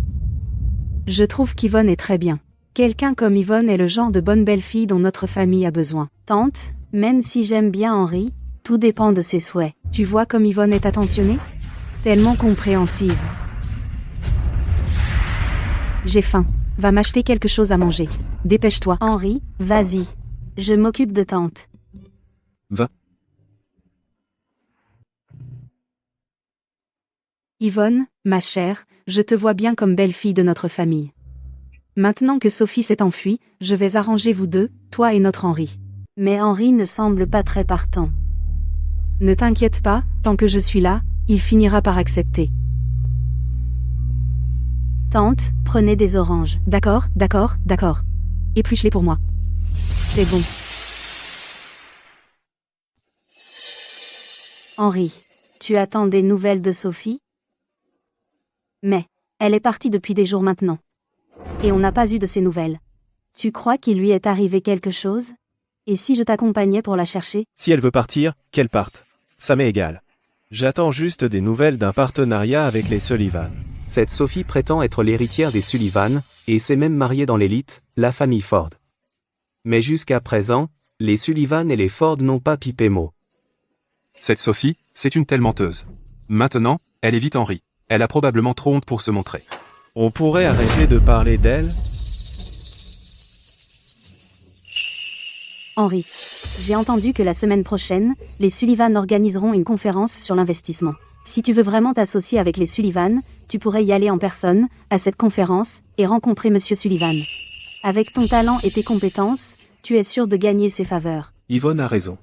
Je trouve qu'Yvonne est très bien. Quelqu'un comme Yvonne est le genre de bonne belle fille dont notre famille a besoin. Tante, même si j'aime bien Henri, tout dépend de ses souhaits. Tu vois comme Yvonne est attentionnée? Tellement compréhensive. J'ai faim. Va m'acheter quelque chose à manger. Dépêche-toi. Henri, vas-y. Je m'occupe de tante.
Va.
Yvonne, ma chère, je te vois bien comme belle-fille de notre famille. Maintenant que Sophie s'est enfuie, je vais arranger vous deux, toi et notre Henri. Mais Henri ne semble pas très partant. Ne t'inquiète pas, tant que je suis là, il finira par accepter. Tante, prenez des oranges. D'accord, d'accord, d'accord. Épluche-les pour moi. C'est bon. Henri, tu attends des nouvelles de Sophie? Mais, elle est partie depuis des jours maintenant. Et on n'a pas eu de ses nouvelles. Tu crois qu'il lui est arrivé quelque chose? Et si je t'accompagnais pour la chercher?
Si elle veut partir, qu'elle parte. Ça m'est égal. J'attends juste des nouvelles d'un partenariat avec les Sullivan.
Cette Sophie prétend être l'héritière des Sullivan, et s'est même mariée dans l'élite, la famille Ford. Mais jusqu'à présent, les Sullivan et les Ford n'ont pas pipé mot.
Cette Sophie, c'est une telle menteuse. Maintenant, elle évite Henri. Elle a probablement trop honte pour se montrer.
On pourrait arrêter de parler d'elle?
Henri, j'ai entendu que la semaine prochaine, les Sullivan organiseront une conférence sur l'investissement. Si tu veux vraiment t'associer avec les Sullivan, tu pourrais y aller en personne, à cette conférence, et rencontrer Monsieur Sullivan. Avec ton talent et tes compétences, tu es sûr de gagner ses faveurs.
Yvonne a raison.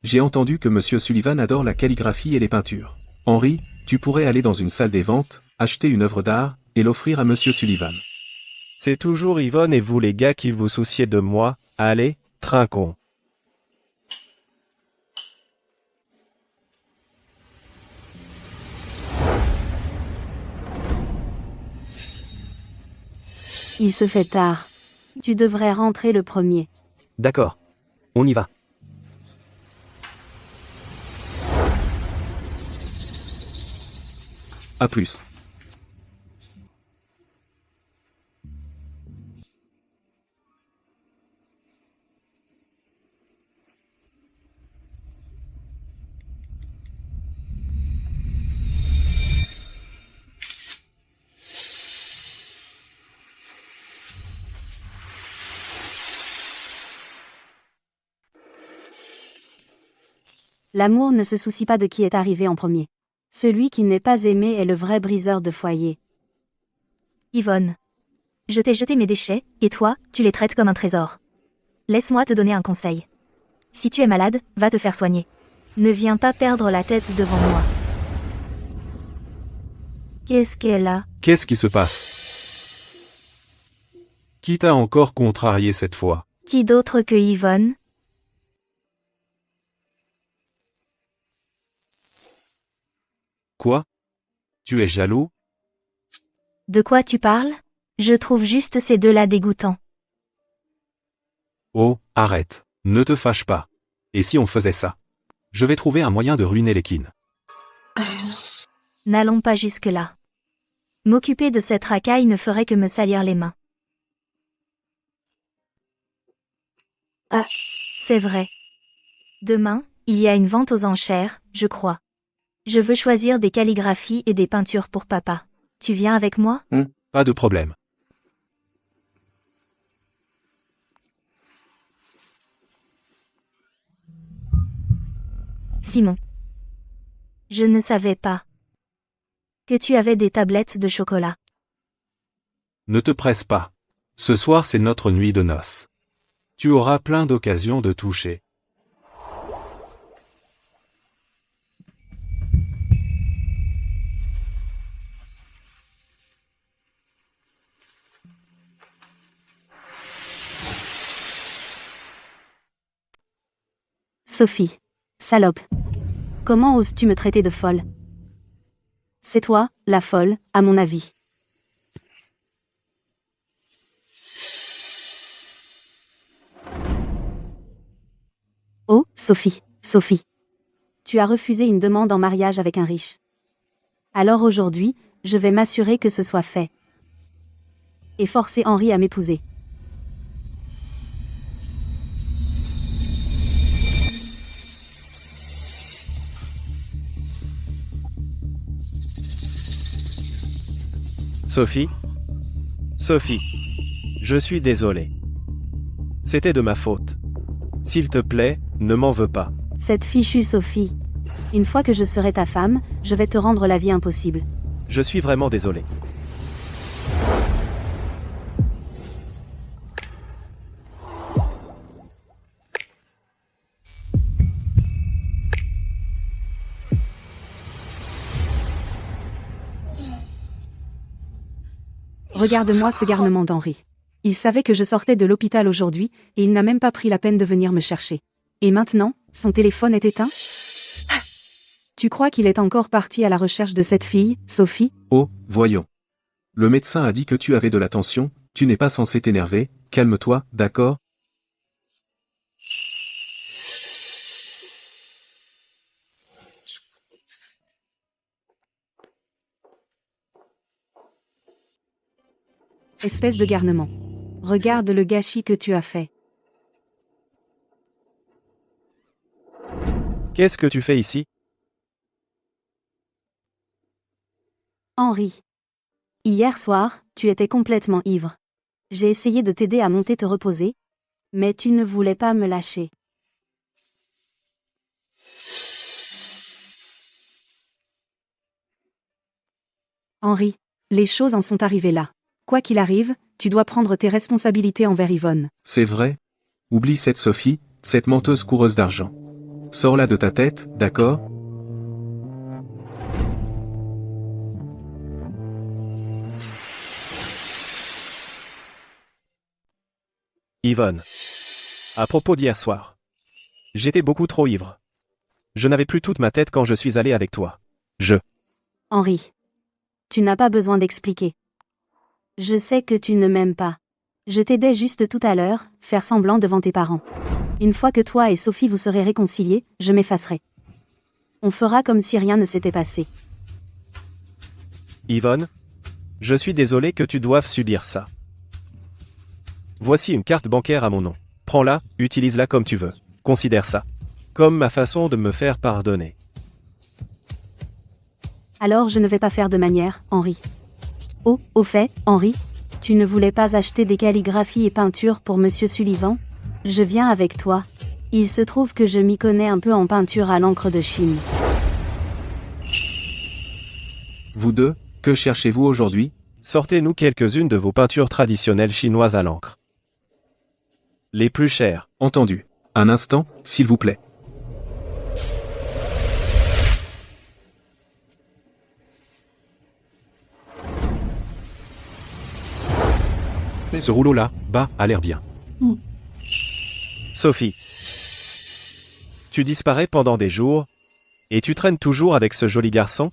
J'ai entendu que Monsieur Sullivan adore la calligraphie et les peintures. Henri, tu pourrais aller dans une salle des ventes, acheter une œuvre d'art, et l'offrir à Monsieur Sullivan.
C'est toujours Yvonne et vous les gars qui vous souciez de moi. Allez, trinquons.
Il se fait tard. Tu devrais rentrer le premier.
D'accord. On y va.
À plus.
L'amour ne se soucie pas de qui est arrivé en premier. Celui qui n'est pas aimé est le vrai briseur de foyer.
Yvonne. Je t'ai jeté mes déchets, et toi, tu les traites comme un trésor. Laisse-moi te donner un conseil. Si tu es malade, va te faire soigner. Ne viens pas perdre la tête devant moi. Qu'est-ce qu'elle a?
Qu'est-ce qui se passe? Qui t'a encore contrarié cette fois?
Qui d'autre que Yvonne?
Quoi? Tu es jaloux?
De quoi tu parles? Je trouve juste ces deux-là dégoûtants.
Oh, arrête. Ne te fâche pas. Et si on faisait ça? Je vais trouver un moyen de ruiner les Keane.
N'allons pas jusque-là. M'occuper de cette racaille ne ferait que me salir les mains. C'est vrai. Demain, il y a une vente aux enchères, je crois. Je veux choisir des calligraphies et des peintures pour papa. Tu viens avec moi?
Pas de problème.
Simon. Je ne savais pas que tu avais des tablettes de chocolat.
Ne te presse pas. Ce soir c'est notre nuit de noces. Tu auras plein d'occasions de toucher.
Sophie. Salope. Comment oses-tu me traiter de folle? C'est toi, la folle, à mon avis. Oh, Sophie, Sophie. Tu as refusé une demande en mariage avec un riche. Alors aujourd'hui, je vais m'assurer que ce soit fait. Et forcer Henri à m'épouser.
Sophie? Sophie. Je suis désolé. C'était de ma faute. S'il te plaît, ne m'en veux pas.
Cette fichue Sophie. Une fois que je serai ta femme, je vais te rendre la vie impossible.
Je suis vraiment désolé.
Regarde-moi ce garnement d'Henri. Il savait que je sortais de l'hôpital aujourd'hui, et il n'a même pas pris la peine de venir me chercher. Et maintenant, son téléphone est éteint? Tu crois qu'il est encore parti à la recherche de cette fille, Sophie?
Oh, voyons. Le médecin a dit que tu avais de la tension, tu n'es pas censé t'énerver, calme-toi, d'accord?
Espèce de garnement. Regarde le gâchis que tu as fait.
Qu'est-ce que tu fais ici?
Henri. Hier soir, tu étais complètement ivre. J'ai essayé de t'aider à monter te reposer, mais tu ne voulais pas me lâcher. Henri, les choses en sont arrivées là. Quoi qu'il arrive, tu dois prendre tes responsabilités envers Yvonne.
C'est vrai? Oublie cette Sophie, cette menteuse coureuse d'argent. Sors-la de ta tête, d'accord?
Yvonne. À propos d'hier soir. J'étais beaucoup trop ivre. Je n'avais plus toute ma tête quand je suis allé avec toi.
Henri. Tu n'as pas besoin d'expliquer. Je sais que tu ne m'aimes pas. Je t'aidais juste tout à l'heure, faire semblant devant tes parents. Une fois que toi et Sophie vous serez réconciliés, je m'effacerai. On fera comme si rien ne s'était passé.
Yvonne, je suis désolé que tu doives subir ça. Voici une carte bancaire à mon nom. Prends-la, utilise-la comme tu veux. Considère ça comme ma façon de me faire pardonner.
Alors je ne vais pas faire de manière, Henri. Oh, au fait, Henri, tu ne voulais pas acheter des calligraphies et peintures pour Monsieur Sullivan? Je viens avec toi. Il se trouve que je m'y connais un peu en peinture à l'encre de Chine.
Vous deux, que cherchez-vous aujourd'hui?
Sortez-nous quelques-unes de vos peintures traditionnelles chinoises à l'encre. Les plus chères.
Entendu. Un instant, s'il vous plaît.
Ce rouleau-là, a l'air bien.
Sophie. Tu disparais pendant des jours, et tu traînes toujours avec ce joli garçon?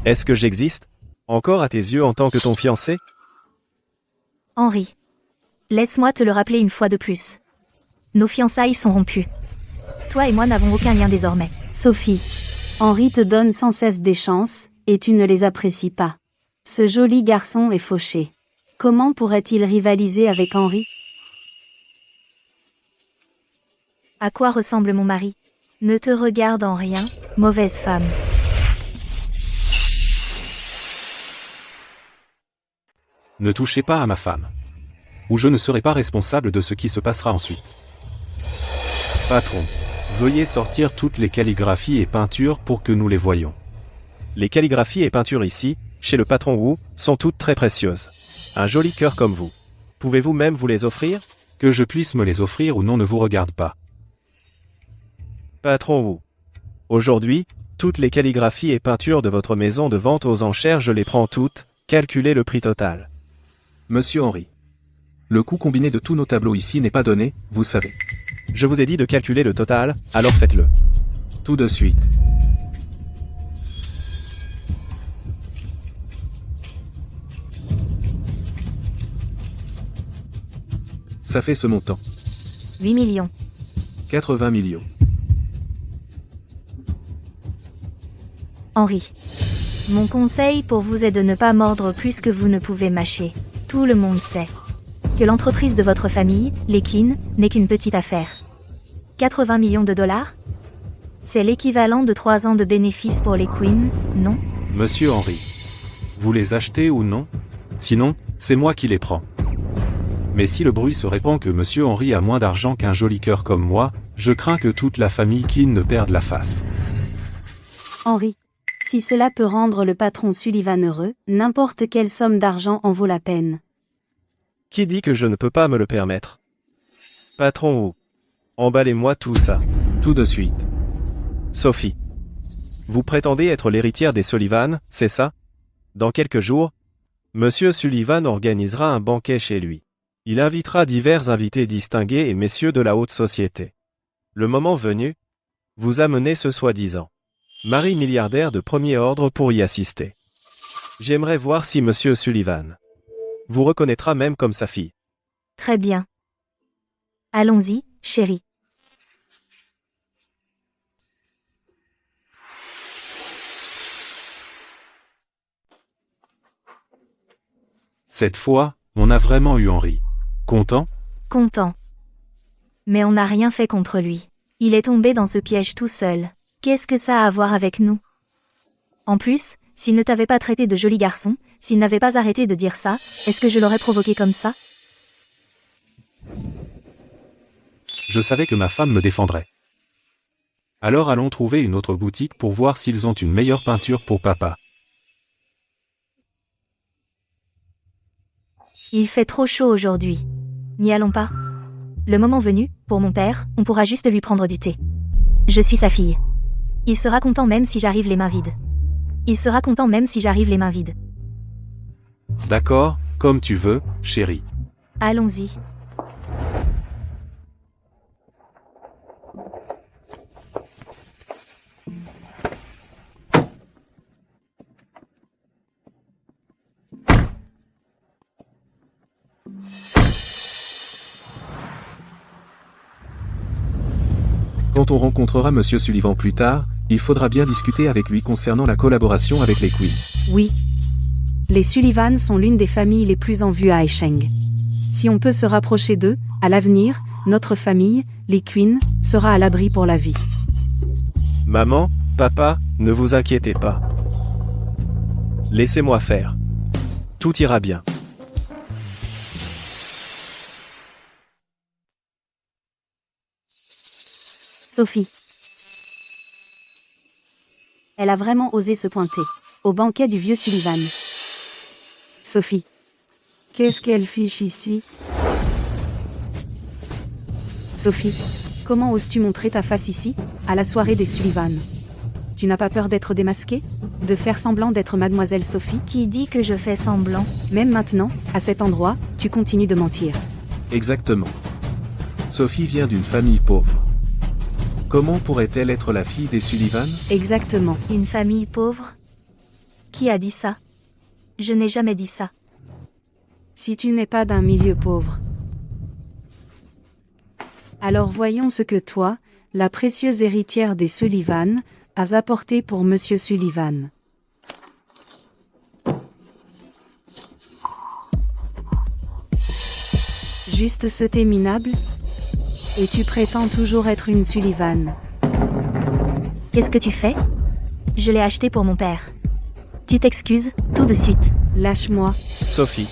Est-ce que j'existe encore à tes yeux en tant que ton fiancé?
Henri. Laisse-moi te le rappeler une fois de plus. Nos fiançailles sont rompues. Toi et moi n'avons aucun lien désormais.
Sophie. Henri te donne sans cesse des chances, et tu ne les apprécies pas. Ce joli garçon est fauché. Comment pourrait-il rivaliser avec Henri?
À quoi ressemble mon mari? Ne te regarde en rien, mauvaise femme.
Ne touchez pas à ma femme. Ou je ne serai pas responsable de ce qui se passera ensuite. Patron, veuillez sortir toutes les calligraphies et peintures pour que nous les voyions.
Les calligraphies et peintures ici, chez le patron Wu, sont toutes très précieuses. Un joli cœur comme vous. Pouvez-vous même vous les offrir?
Que je puisse me les offrir ou non ne vous regarde pas.
Patron Wu. Aujourd'hui, toutes les calligraphies et peintures de votre maison de vente aux enchères, je les prends toutes, calculez le prix total.
Monsieur Henri. Le coût combiné de tous nos tableaux ici n'est pas donné, vous savez.
Je vous ai dit de calculer le total, alors faites-le.
Tout de suite. Ça fait ce montant.
8 millions.
80 millions.
Henri. Mon conseil pour vous est de ne pas mordre plus que vous ne pouvez mâcher. Tout le monde sait que l'entreprise de votre famille, les Quinn, n'est qu'une petite affaire. 80 millions de dollars? C'est l'équivalent de 3 ans de bénéfices pour les Quinn, non?
Monsieur Henry. Vous les achetez ou non? Sinon, c'est moi qui les prends. Mais si le bruit se répand que Monsieur Henry a moins d'argent qu'un joli cœur comme moi, je crains que toute la famille Quinn ne perde la face.
Henri. Si cela peut rendre le patron Sullivan heureux, n'importe quelle somme d'argent en vaut la peine.
Qui dit que je ne peux pas me le permettre? Patron ou... Emballez-moi tout ça.
Tout de suite.
Sophie. Vous prétendez être l'héritière des Sullivan, c'est ça? Dans quelques jours, Monsieur Sullivan organisera un banquet chez lui. Il invitera divers invités distingués et messieurs de la haute société. Le moment venu, vous amenez ce soi-disant mari milliardaire de premier ordre pour y assister. J'aimerais voir si Monsieur Sullivan vous reconnaîtra même comme sa fille.
Très bien. Allons-y, chérie.
Cette fois, on a vraiment eu Henry. Content?
Content. Mais on n'a rien fait contre lui. Il est tombé dans ce piège tout seul. Qu'est-ce que ça a à voir avec nous? En plus, s'il ne t'avait pas traité de joli garçon, s'il n'avait pas arrêté de dire ça, est-ce que je l'aurais provoqué comme ça?
Je savais que ma femme me défendrait. Alors allons trouver une autre boutique pour voir s'ils ont une meilleure peinture pour papa.
Il fait trop chaud aujourd'hui. N'y allons pas. Le moment venu, pour mon père, on pourra juste lui prendre du thé. Je suis sa fille. Il sera content même si j'arrive les mains vides. Il sera content même si j'arrive les mains vides.
D'accord, comme tu veux, chérie.
Allons-y.
Quand on rencontrera Monsieur Sullivan plus tard, il faudra bien discuter avec lui concernant la collaboration avec les Quinn.
Oui. Les Sullivan sont l'une des familles les plus en vue à Aisheng. Si on peut se rapprocher d'eux, à l'avenir, notre famille, les Quinn, sera à l'abri pour la vie.
Maman, papa, ne vous inquiétez pas. Laissez-moi faire. Tout ira bien.
Sophie. Elle a vraiment osé se pointer au banquet du vieux Sullivan. Sophie. Qu'est-ce qu'elle fiche ici? Sophie. Comment oses-tu montrer ta face ici, à la soirée des Sullivan? Tu n'as pas peur d'être démasquée? De faire semblant d'être mademoiselle Sophie?
Qui dit que je fais semblant?
Même maintenant, à cet endroit, tu continues de mentir.
Exactement. Sophie vient d'une famille pauvre. Comment pourrait-elle être la fille des Sullivan?
Exactement.
Une famille pauvre? Qui a dit ça? Je n'ai jamais dit ça.
Si tu n'es pas d'un milieu pauvre. Alors voyons ce que toi, la précieuse héritière des Sullivan, as apporté pour Monsieur Sullivan. Juste ce thé minable? Et tu prétends toujours être une Sullivan.
Qu'est-ce que tu fais? Je l'ai acheté pour mon père. Tu t'excuses, tout de suite.
Lâche-moi.
Sophie,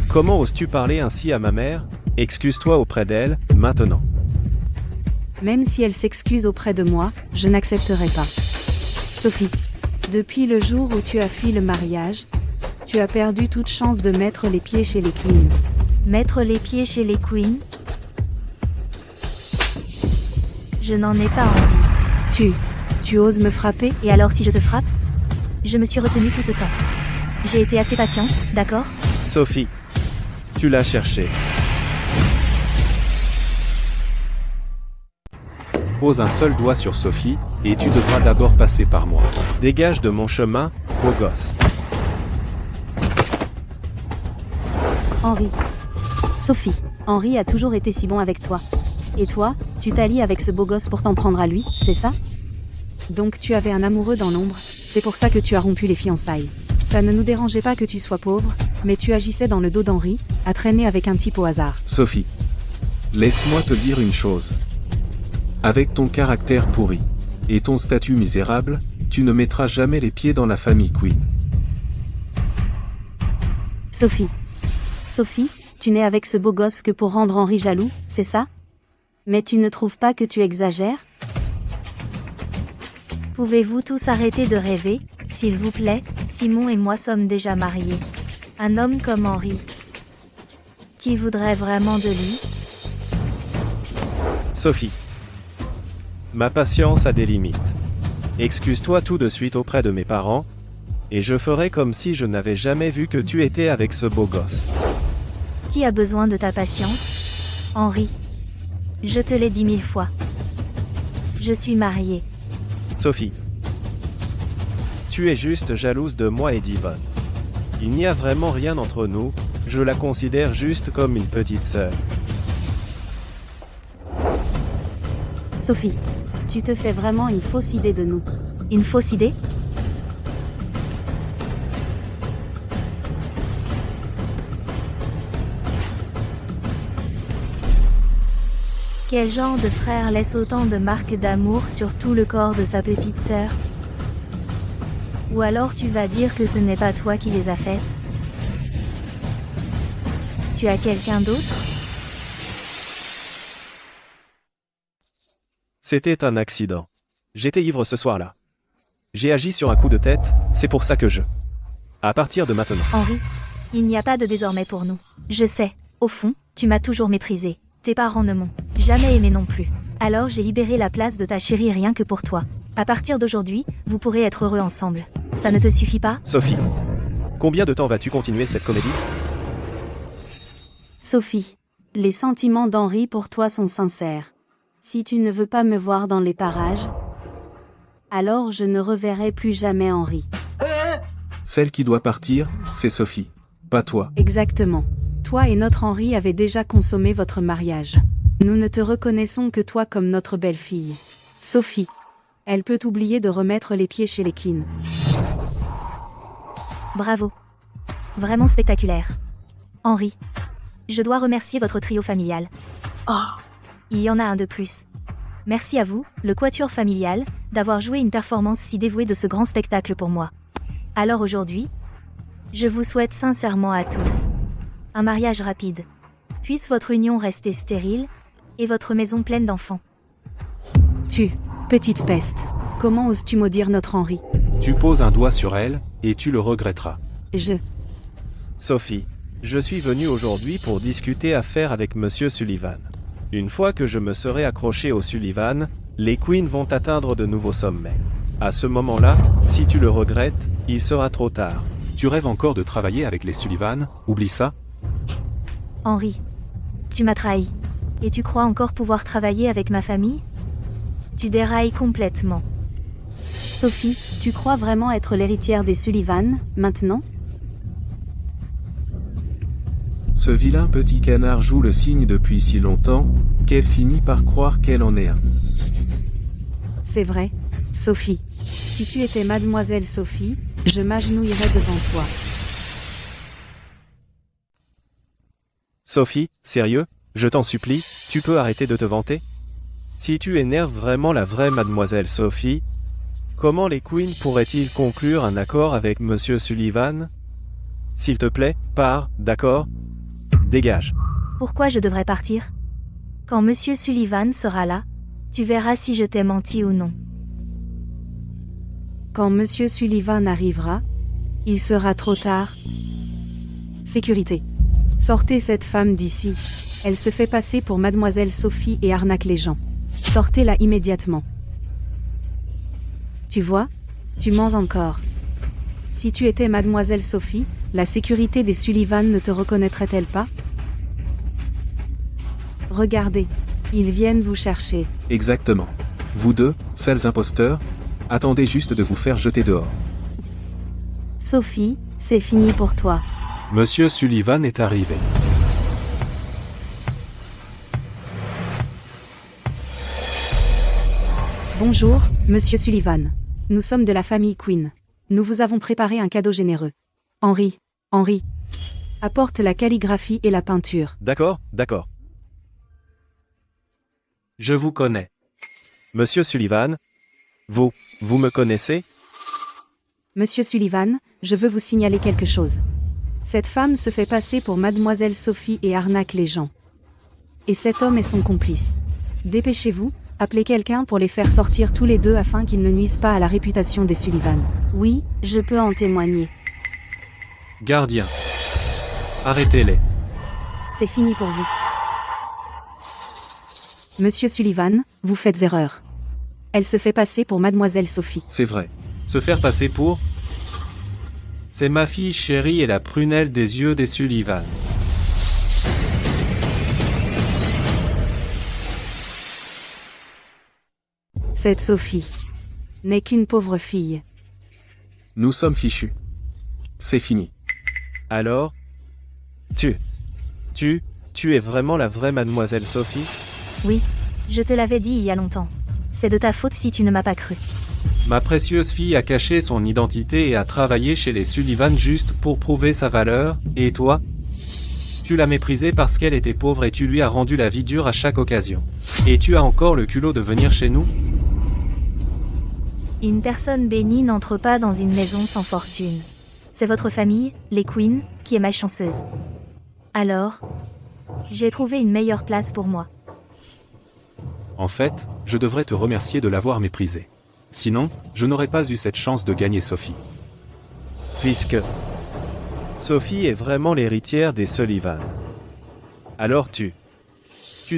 comment oses-tu parler ainsi à ma mère? Excuse-toi auprès d'elle, maintenant.
Même si elle s'excuse auprès de moi, je n'accepterai pas. Sophie, depuis le jour où tu as fui le mariage, tu as perdu toute chance de mettre les pieds chez les Quinn.
Mettre les pieds chez les Quinn? Je n'en ai pas envie.
Tu oses me frapper?
Et alors si je te frappe? Je me suis retenue tout ce temps. J'ai été assez patiente, d'accord?
Sophie, tu l'as cherché.
Pose un seul doigt sur Sophie, et tu devras d'abord passer par moi.
Dégage de mon chemin, beau gosse.
Henri. Sophie. Henri a toujours été si bon avec toi. Et toi, tu t'allies avec ce beau gosse pour t'en prendre à lui, c'est ça? Donc tu avais un amoureux dans l'ombre, C'est pour ça que tu as rompu les fiançailles. Ça ne nous dérangeait pas que tu sois pauvre, mais tu agissais dans le dos d'Henri, à traîner avec un type au hasard.
Sophie. Laisse-moi te dire une chose. Avec ton caractère pourri et ton statut misérable, tu ne mettras jamais les pieds dans la famille Quinn.
Sophie. Sophie, tu n'es avec ce beau gosse que pour rendre Henri jaloux, c'est ça? Mais tu ne trouves pas que tu exagères?
Pouvez-vous tous arrêter de rêver, s'il vous plaît? Simon et moi sommes déjà mariés. Un homme comme Henri. Qui voudrait vraiment de lui?
Sophie. Ma patience a des limites. Excuse-toi tout de suite auprès de mes parents, et je ferai comme si je n'avais jamais vu que tu étais avec ce beau gosse.
Qui a besoin de ta patience? Henri. Je te l'ai dit 1000 fois. Je suis mariée.
Sophie. Tu es juste jalouse de moi et d'Yvonne. Il n'y a vraiment rien entre nous, je la considère juste comme une petite sœur.
Sophie, tu te fais vraiment une fausse idée de nous.
Une fausse idée? Quel genre de frère laisse autant de marques d'amour sur tout le corps de sa petite sœur? Ou alors tu vas dire que ce n'est pas toi qui les as faites? Tu as quelqu'un d'autre?
C'était un accident. J'étais ivre ce soir-là. J'ai agi sur un coup de tête, c'est pour ça que je... À partir de maintenant.
Henri, il n'y a pas de désormais pour nous. Je sais, au fond, tu m'as toujours méprisé. Tes parents ne m'ont jamais aimé non plus. Alors j'ai libéré la place de ta chérie rien que pour toi. À partir d'aujourd'hui, vous pourrez être heureux ensemble. Ça ne te suffit pas?
Sophie. Combien de temps vas-tu continuer cette comédie?
Sophie, les sentiments d'Henri pour toi sont sincères. Si tu ne veux pas me voir dans les parages, alors je ne reverrai plus jamais Henri.
Celle qui doit partir, c'est Sophie, pas toi.
Exactement. Toi et notre Henri avez déjà consommé votre mariage. Nous ne te reconnaissons que toi comme notre belle-fille. Sophie. Elle peut oublier de remettre les pieds chez les Quinn.
Bravo. Vraiment spectaculaire. Henri. Je dois remercier votre trio familial. Il y en a un de plus. Merci à vous, le quatuor familial, d'avoir joué une performance si dévouée de ce grand spectacle pour moi. Alors aujourd'hui, je vous souhaite sincèrement à tous un mariage rapide. Puisse votre union rester stérile, et votre maison pleine d'enfants.
Tu, petite peste, comment oses-tu maudire notre Henri?
Tu poses un doigt sur elle, et tu le regretteras.
Sophie, je suis venu aujourd'hui pour discuter affaires avec Monsieur Sullivan. Une fois que je me serai accroché au Sullivan, les Quinn vont atteindre de nouveaux sommets. À ce moment-là, si tu le regrettes, il sera trop tard.
Tu rêves encore de travailler avec les Sullivan, oublie ça.
Henri, tu m'as trahi. Et tu crois encore pouvoir travailler avec ma famille? Tu dérailles complètement.
Sophie, tu crois vraiment être l'héritière des Sullivan, maintenant?
Ce vilain petit canard joue le cygne depuis si longtemps, qu'elle finit par croire qu'elle en est un.
C'est vrai, Sophie. Si tu étais mademoiselle Sophie, je m'agenouillerais devant toi.
Sophie, sérieux? Je t'en supplie, tu peux arrêter de te vanter? Si tu énerves vraiment la vraie mademoiselle Sophie, comment les Quinn pourraient-ils conclure un accord avec Monsieur Sullivan? S'il te plaît, pars, d'accord? Dégage.
Pourquoi je devrais partir? Quand Monsieur Sullivan sera là, tu verras si je t'ai menti ou non.
Quand Monsieur Sullivan arrivera, il sera trop tard. Sécurité. Sortez cette femme d'ici. Elle se fait passer pour mademoiselle Sophie et arnaque les gens. Sortez-la immédiatement. Tu vois? Tu mens encore. Si tu étais mademoiselle Sophie, la sécurité des Sullivan ne te reconnaîtrait-elle pas? Regardez. Ils viennent vous chercher.
Exactement. Vous deux, sales imposteurs, attendez juste de vous faire jeter dehors.
Sophie, c'est fini pour toi.
Monsieur Sullivan est arrivé.
Bonjour, Monsieur Sullivan. Nous sommes de la famille Quinn. Nous vous avons préparé un cadeau généreux. Henri, apporte la calligraphie et la peinture.
D'accord, d'accord.
Je vous connais.
Monsieur Sullivan, vous me connaissez?
Monsieur Sullivan, je veux vous signaler quelque chose. Cette femme se fait passer pour mademoiselle Sophie et arnaque les gens. Et cet homme est son complice. Dépêchez-vous, appelez quelqu'un pour les faire sortir tous les deux afin qu'ils ne nuisent pas à la réputation des Sullivan. Oui, je peux en témoigner.
Gardien. Arrêtez-les.
C'est fini pour vous. Monsieur Sullivan, vous faites erreur. Elle se fait passer pour mademoiselle Sophie.
C'est vrai.
Se faire passer pour... C'est ma fille chérie et la prunelle des yeux des Sullivan.
Cette Sophie n'est qu'une pauvre fille.
Nous sommes fichus. C'est fini.
Alors? Tu es vraiment la vraie mademoiselle Sophie?
Oui, je te l'avais dit il y a longtemps. C'est de ta faute si tu ne m'as pas cru.
Ma précieuse fille a caché son identité et a travaillé chez les Sullivan juste pour prouver sa valeur, et toi? Tu l'as méprisée parce qu'elle était pauvre et tu lui as rendu la vie dure à chaque occasion. Et tu as encore le culot de venir chez nous?
Une personne bénie n'entre pas dans une maison sans fortune. C'est votre famille, les Queen, qui est malchanceuse. Alors, j'ai trouvé une meilleure place pour moi.
En fait, je devrais te remercier de l'avoir méprisée. Sinon, je n'aurais pas eu cette chance de gagner Sophie.
Puisque Sophie est vraiment l'héritière des Sullivan. Alors tu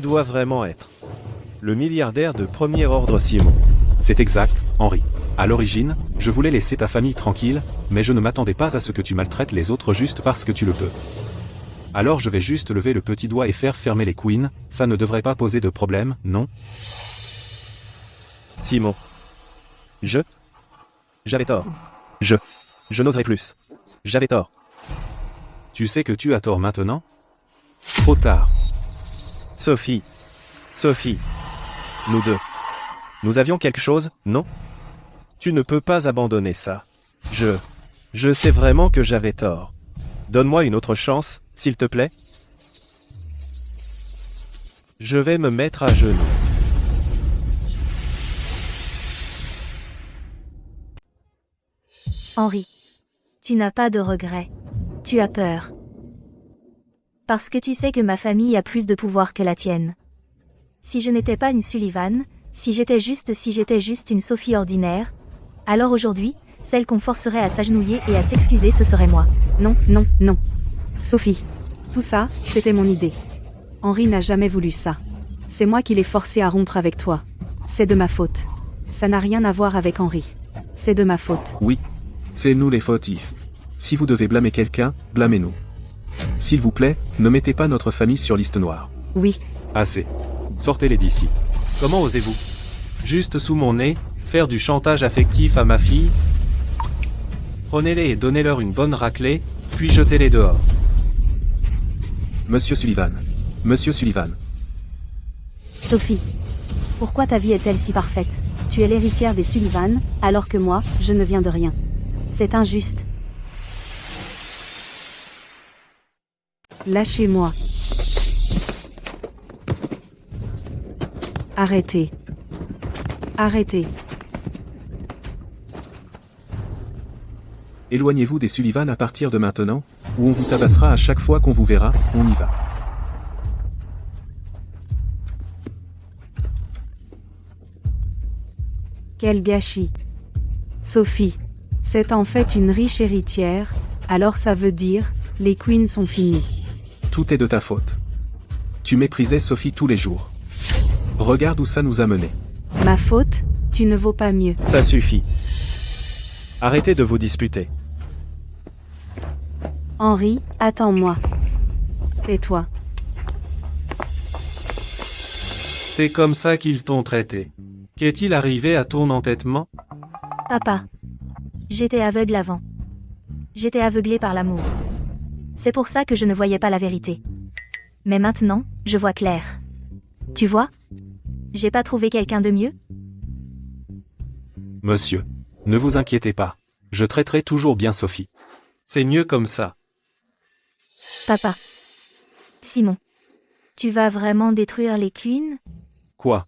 dois vraiment être le milliardaire de premier ordre Simon.
C'est exact, Henri. À l'origine, je voulais laisser ta famille tranquille, mais je ne m'attendais pas à ce que tu maltraites les autres juste parce que tu le peux. Alors je vais juste lever le petit doigt et faire fermer les Queens, ça ne devrait pas poser de problème, non?
Simon. J'avais tort. Je n'oserais plus. J'avais tort.
Tu sais que tu as tort maintenant? Trop tard.
Sophie. Nous deux. Nous avions quelque chose, non? Tu ne peux pas abandonner ça. Je sais vraiment que j'avais tort. Donne-moi une autre chance, s'il te plaît. Je vais me mettre à genoux.
Henri, tu n'as pas de regrets. Tu as peur. Parce que tu sais que ma famille a plus de pouvoir que la tienne. Si je n'étais pas une Sullivan, si j'étais juste une Sophie ordinaire, alors aujourd'hui, celle qu'on forcerait à s'agenouiller et à s'excuser, ce serait moi.
Non. Sophie, tout ça, c'était mon idée. Henri n'a jamais voulu ça. C'est moi qui l'ai forcé à rompre avec toi. C'est de ma faute. Ça n'a rien à voir avec Henri. C'est de ma faute.
Oui. C'est nous les fautifs. Si vous devez blâmer quelqu'un, blâmez-nous. S'il vous plaît, ne mettez pas notre famille sur liste noire.
Oui.
Assez. Sortez-les d'ici.
Comment osez-vous? Juste sous mon nez, faire du chantage affectif à ma fille? Prenez-les et donnez-leur une bonne raclée, puis jetez-les dehors.
Monsieur Sullivan.
Sophie, pourquoi ta vie est-elle si parfaite? Tu es l'héritière des Sullivan, alors que moi, je ne viens de rien. C'est injuste. Lâchez-moi. Arrêtez.
Éloignez-vous des Sullivan à partir de maintenant, ou on vous tabassera à chaque fois qu'on vous verra, on y va.
Quel gâchis. Sophie, c'est en fait une riche héritière, alors ça veut dire, les Queens sont finis.
Tout est de ta faute. Tu méprisais Sophie tous les jours. Regarde où ça nous a menés.
Ma faute, tu ne vaux pas mieux.
Ça suffit. Arrêtez de vous disputer.
Henri, attends-moi. Et toi?
C'est comme ça qu'ils t'ont traité. Qu'est-il arrivé à ton entêtement?
Papa. J'étais aveugle avant. J'étais aveuglée par l'amour. C'est pour ça que je ne voyais pas la vérité. Mais maintenant, je vois clair. Tu vois? J'ai pas trouvé quelqu'un de mieux?
Monsieur. Ne vous inquiétez pas. Je traiterai toujours bien Sophie.
C'est mieux comme ça.
Papa. Simon. Tu vas vraiment détruire les Queen?
Quoi?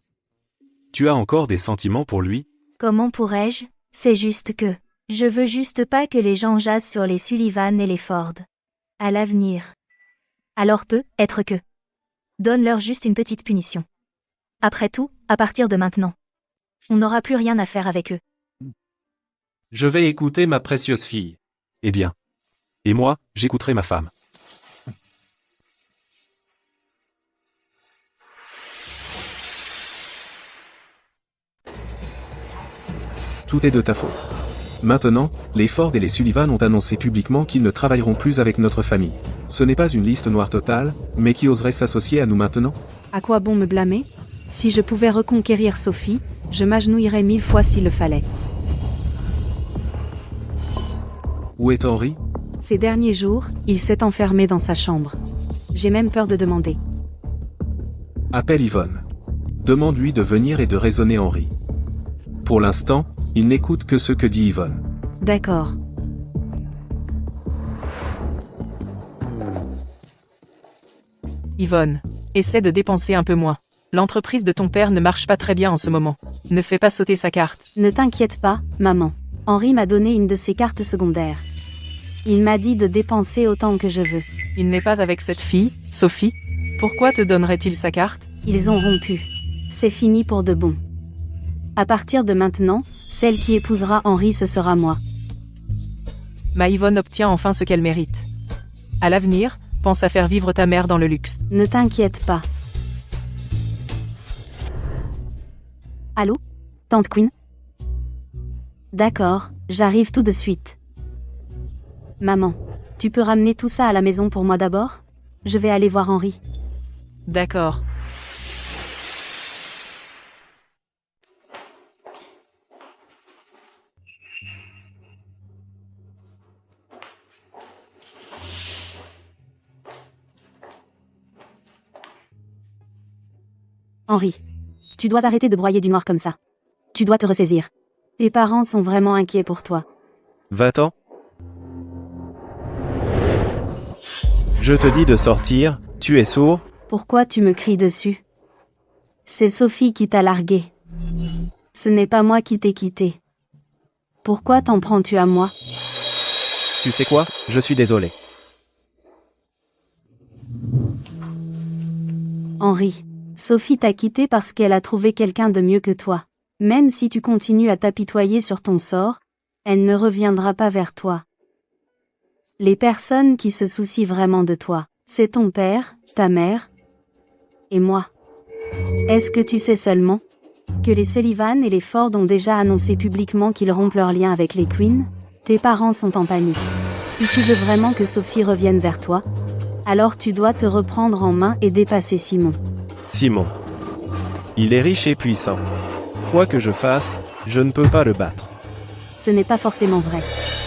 Tu as encore des sentiments pour lui?
Comment pourrais-je? C'est juste que... Je veux juste pas que les gens jasent sur les Sullivan et les Ford. À l'avenir. Alors peut être que... Donne-leur juste une petite punition. Après tout, à partir de maintenant. On n'aura plus rien à faire avec eux.
Je vais écouter ma précieuse fille.
Eh bien. Et moi, j'écouterai ma femme.
Tout est de ta faute. Maintenant, les Ford et les Sullivan ont annoncé publiquement qu'ils ne travailleront plus avec notre famille. Ce n'est pas une liste noire totale, mais qui oserait s'associer à nous maintenant?
À quoi bon me blâmer? Si je pouvais reconquérir Sophie, je m'agenouillerais 1000 fois s'il le fallait.
Où est Henry?
Ces derniers jours, il s'est enfermé dans sa chambre. J'ai même peur de demander.
Appelle Yvonne. Demande-lui de venir et de raisonner Henry. Pour l'instant, il n'écoute que ce que dit Yvonne.
D'accord.
Yvonne, essaie de dépenser un peu moins. L'entreprise de ton père ne marche pas très bien en ce moment. Ne fais pas sauter sa carte.
Ne t'inquiète pas, maman. Henry m'a donné une de ses cartes secondaires. Il m'a dit de dépenser autant que je veux.
Il n'est pas avec cette fille, Sophie. Pourquoi te donnerait-il sa carte?
Ils ont rompu. C'est fini pour de bon. À partir de maintenant, celle qui épousera Henry, ce sera moi.
Ma Yvonne obtient enfin ce qu'elle mérite. À l'avenir, pense à faire vivre ta mère dans le luxe.
Ne t'inquiète pas. Allô? Tante Queen? D'accord, j'arrive tout de suite. Maman, tu peux ramener tout ça à la maison pour moi d'abord? Je vais aller voir Henry.
D'accord.
Henry, tu dois arrêter de broyer du noir comme ça. Tu dois te ressaisir. Tes parents sont vraiment inquiets pour toi.
Va-t'en. Je te dis de sortir, tu es sourd?
Pourquoi tu me cries dessus? C'est Sophie qui t'a largué. Ce n'est pas moi qui t'ai quitté. Pourquoi t'en prends-tu à moi?
Tu sais quoi? Je suis désolé.
Henry, Sophie t'a quitté parce qu'elle a trouvé quelqu'un de mieux que toi. Même si tu continues à t'apitoyer sur ton sort, elle ne reviendra pas vers toi. Les personnes qui se soucient vraiment de toi, c'est ton père, ta mère et moi. Est-ce que tu sais seulement que les Sullivan et les Ford ont déjà annoncé publiquement qu'ils rompent leur lien avec les Queen? Tes parents sont en panique. Si tu veux vraiment que Sophie revienne vers toi, alors tu dois te reprendre en main et dépasser Simon.
Simon. Il est riche et puissant. Quoi que je fasse, je ne peux pas le battre.
Ce n'est pas forcément vrai.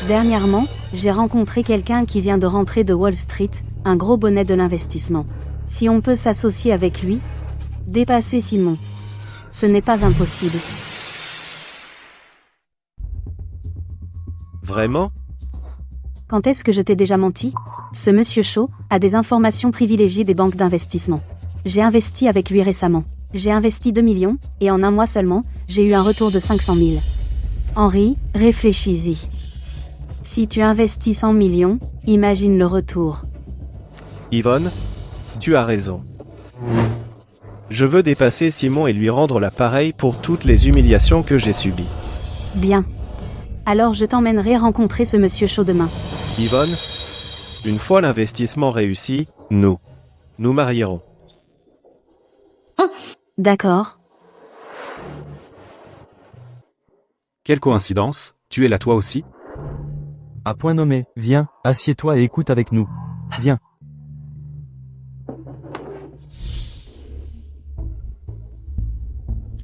Dernièrement, j'ai rencontré quelqu'un qui vient de rentrer de Wall Street, un gros bonnet de l'investissement. Si on peut s'associer avec lui, dépasser Simon. Ce n'est pas impossible.
Vraiment?
Quand est-ce que je t'ai déjà menti? Ce monsieur Shaw a des informations privilégiées des banques d'investissement. J'ai investi avec lui récemment. J'ai investi 2 millions, et en un mois seulement, j'ai eu un retour de 500 000. Henry, réfléchis-y. Si tu investis 100 millions, imagine le retour.
Yvonne, tu as raison. Je veux dépasser Simon et lui rendre l'appareil pour toutes les humiliations que j'ai subies.
Bien. Alors je t'emmènerai rencontrer ce monsieur Shaw demain.
Yvonne, une fois l'investissement réussi, nous marierons.
D'accord.
Quelle coïncidence, tu es là toi aussi?
À point nommé, viens, assieds-toi et écoute avec nous. Viens.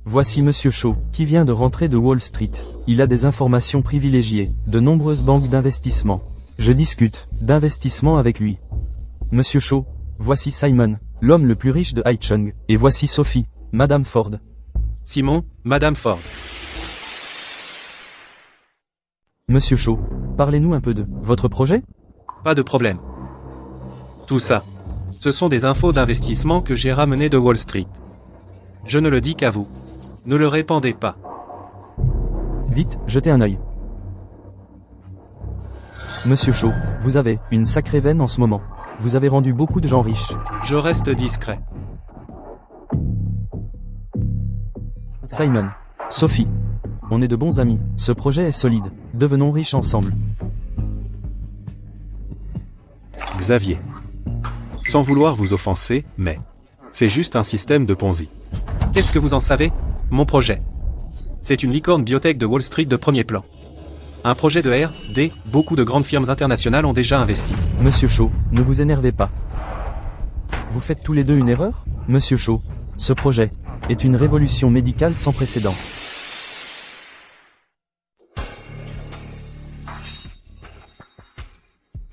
Voici Monsieur Shaw, qui vient de rentrer de Wall Street. Il a des informations privilégiées, de nombreuses banques d'investissement. Je discute d'investissement avec lui. Monsieur Shaw, voici Simon, l'homme le plus riche de Haichung, et voici Sophie, Madame Ford.
Simon, Madame Ford.
Monsieur Shaw, parlez-nous un peu de votre projet?
Pas de problème. Tout ça, ce sont des infos d'investissement que j'ai ramenées de Wall Street. Je ne le dis qu'à vous. Ne le répandez pas.
Vite, jetez un œil. Monsieur Shaw, vous avez une sacrée veine en ce moment. Vous avez rendu beaucoup de gens riches.
Je reste discret.
Simon, Sophie, on est de bons amis. Ce projet est solide. Devenons riches ensemble.
Xavier. Sans vouloir vous offenser, mais c'est juste un système de Ponzi.
Qu'est-ce que vous en savez? Mon projet. C'est une licorne biotech de Wall Street de premier plan. Un projet de R&D, beaucoup de grandes firmes internationales ont déjà investi.
Monsieur Shaw, ne vous énervez pas. Vous faites tous les deux une erreur? Monsieur Shaw, ce projet est une révolution médicale sans précédent.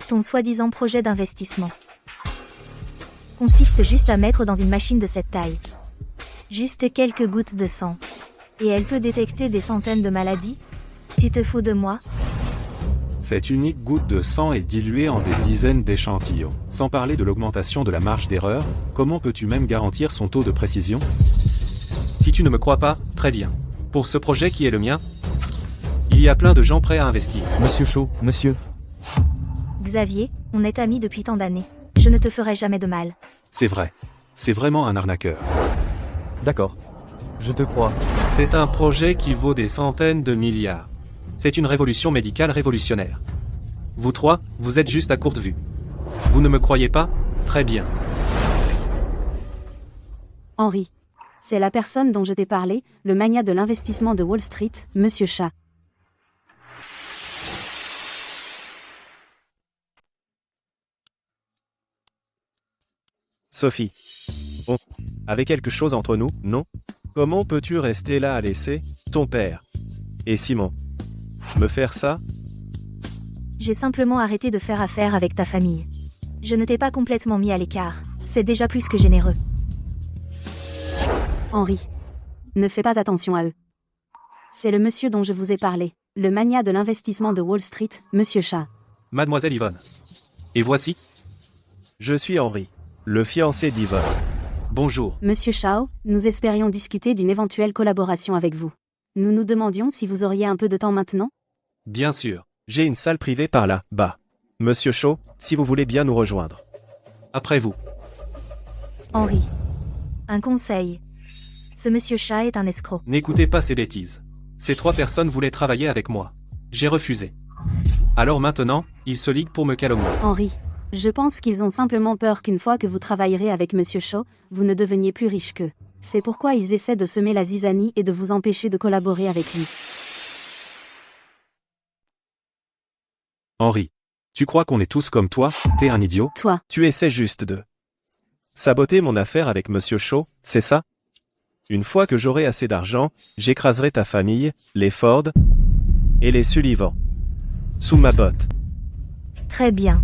Ton soi-disant projet d'investissement consiste juste à mettre dans une machine de cette taille juste quelques gouttes de sang. Et elle peut détecter des centaines de maladies? Tu te fous de moi?
Cette unique goutte de sang est diluée en des dizaines d'échantillons. Sans parler de l'augmentation de la marge d'erreur, comment peux-tu même garantir son taux de précision?
Si tu ne me crois pas, très bien. Pour ce projet qui est le mien, il y a plein de gens prêts à investir.
Monsieur Shaw, monsieur.
Xavier, on est amis depuis tant d'années. Je ne te ferai jamais de mal.
C'est vrai. C'est vraiment un arnaqueur.
D'accord. Je te crois.
C'est un projet qui vaut des centaines de milliards. C'est une révolution médicale révolutionnaire. Vous trois, vous êtes juste à courte vue. Vous ne me croyez pas? Très bien.
Henry. C'est la personne dont je t'ai parlé, le magnat de l'investissement de Wall Street, Monsieur Shaw.
Sophie. Bon, avec quelque chose entre nous, non? Comment peux-tu rester là à laisser ton père et Simon me faire ça?
J'ai simplement arrêté de faire affaire avec ta famille. Je ne t'ai pas complètement mis à l'écart. C'est déjà plus que généreux.
Henry. Ne fais pas attention à eux. C'est le monsieur dont je vous ai parlé, le magnat de l'investissement de Wall Street, Monsieur Shaw.
Mademoiselle Yvonne. Et voici. Je suis Henry, le fiancé d'Yvonne. Bonjour.
Monsieur Shaw, nous espérions discuter d'une éventuelle collaboration avec vous. Nous nous demandions si vous auriez un peu de temps maintenant?
Bien sûr. J'ai une salle privée par là, bas. Monsieur Shaw, si vous voulez bien nous rejoindre. Après vous.
Henry. Un conseil. Ce monsieur Shaw est un escroc.
N'écoutez pas ces bêtises. Ces trois personnes voulaient travailler avec moi. J'ai refusé. Alors maintenant, ils se liguent pour me calomnier.
Henry. Je pense qu'ils ont simplement peur qu'une fois que vous travaillerez avec Monsieur Shaw, vous ne deveniez plus riche qu'eux. C'est pourquoi ils essaient de semer la zizanie et de vous empêcher de collaborer avec lui.
Henry. Tu crois qu'on est tous comme toi? T'es un idiot?
Toi.
Tu essaies juste de saboter mon affaire avec Monsieur Shaw, c'est ça? Une fois que j'aurai assez d'argent, j'écraserai ta famille, les Ford et les Sullivan. Sous ma botte.
Très bien.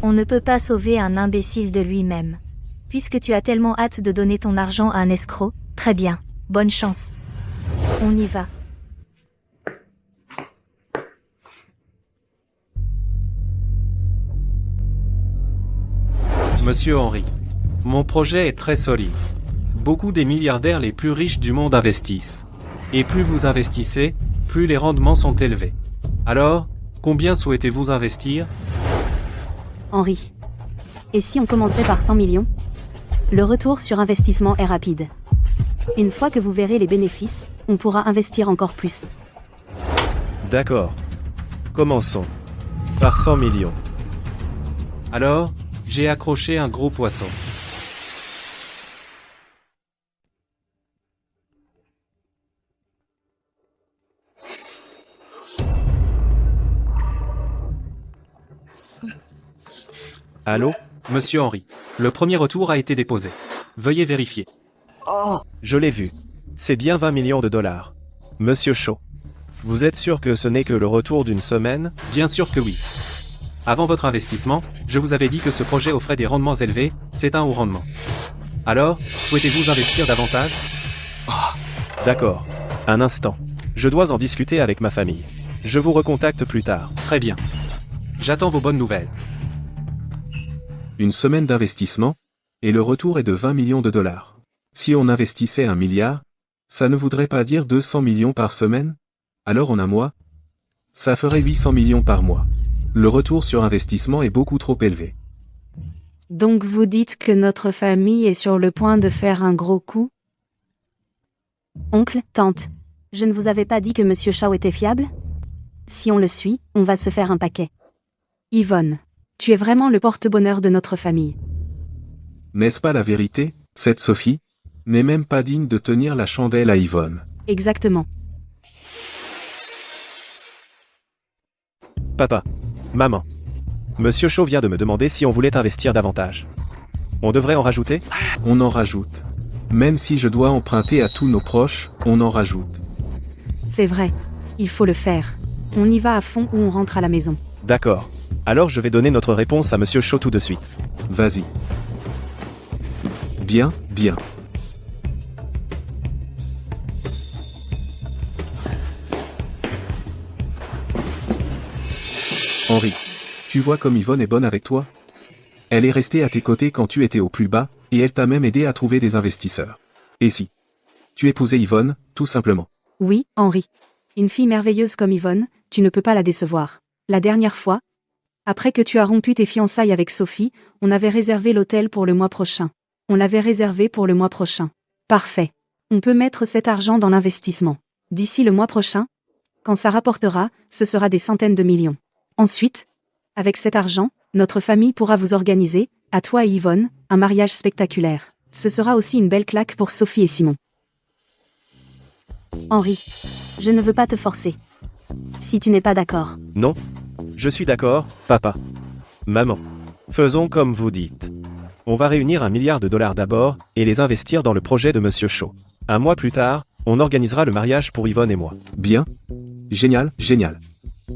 On ne peut pas sauver un imbécile de lui-même. Puisque tu as tellement hâte de donner ton argent à un escroc, très bien. Bonne chance. On y va.
Monsieur Henry, mon projet est très solide. Beaucoup des milliardaires les plus riches du monde investissent. Et plus vous investissez, plus les rendements sont élevés. Alors, combien souhaitez-vous investir?
Henry. Et si on commençait par 100 millions? Le retour sur investissement est rapide. Une fois que vous verrez les bénéfices, on pourra investir encore plus.
D'accord. Commençons. Par 100 millions. Alors, j'ai accroché un gros poisson. Allô, Monsieur Henry. Le premier retour a été déposé. Veuillez vérifier. Je l'ai vu. C'est bien 20 millions de dollars. Monsieur Shaw. Vous êtes sûr que ce n'est que le retour d'une semaine? Bien sûr que oui. Avant votre investissement, je vous avais dit que ce projet offrait des rendements élevés, c'est un haut rendement. Alors, souhaitez-vous investir davantage? D'accord. Un instant. Je dois en discuter avec ma famille. Je vous recontacte plus tard.
Très bien. J'attends vos bonnes nouvelles.
Une semaine d'investissement, et le retour est de 20 millions de dollars. Si on investissait 1 milliard, ça ne voudrait pas dire 200 millions par semaine? Alors en un mois, ça ferait 800 millions par mois. Le retour sur investissement est beaucoup trop élevé.
Donc vous dites que notre famille est sur le point de faire un gros coup? Oncle, tante, je ne vous avais pas dit que Monsieur Shaw était fiable? Si on le suit, on va se faire un paquet. Yvonne, tu es vraiment le porte-bonheur de notre famille.
N'est-ce pas la vérité? Cette Sophie n'est même pas digne de tenir la chandelle à Yvonne.
Exactement.
Papa. Maman. Monsieur Shaw vient de me demander si on voulait investir davantage. On devrait en rajouter?
On en rajoute. Même si je dois emprunter à tous nos proches, on en rajoute.
C'est vrai. Il faut le faire. On y va à fond ou on rentre à la maison.
D'accord. Alors je vais donner notre réponse à Monsieur Shaw tout de suite.
Vas-y. Bien, bien. Henri, tu vois comme Yvonne est bonne avec toi? Elle est restée à tes côtés quand tu étais au plus bas, et elle t'a même aidé à trouver des investisseurs. Et si tu épousais Yvonne, tout simplement?
Oui, Henri. Une fille merveilleuse comme Yvonne, tu ne peux pas la décevoir. La dernière fois, après que tu as rompu tes fiançailles avec Sophie, on avait réservé l'hôtel pour le mois prochain. On l'avait réservé pour le mois prochain. Parfait. On peut mettre cet argent dans l'investissement. D'ici le mois prochain, quand ça rapportera, ce sera des centaines de millions. Ensuite, avec cet argent, notre famille pourra vous organiser, à toi et Yvonne, un mariage spectaculaire. Ce sera aussi une belle claque pour Sophie et Simon. Henri, je ne veux pas te forcer. Si tu n'es pas d'accord.
Non. Je suis d'accord, papa. Maman. Faisons comme vous dites. On va réunir $1 milliard d'abord, et les investir dans le projet de Monsieur Shaw. Un mois plus tard, on organisera le mariage pour Yvonne et moi.
Bien. Génial, génial.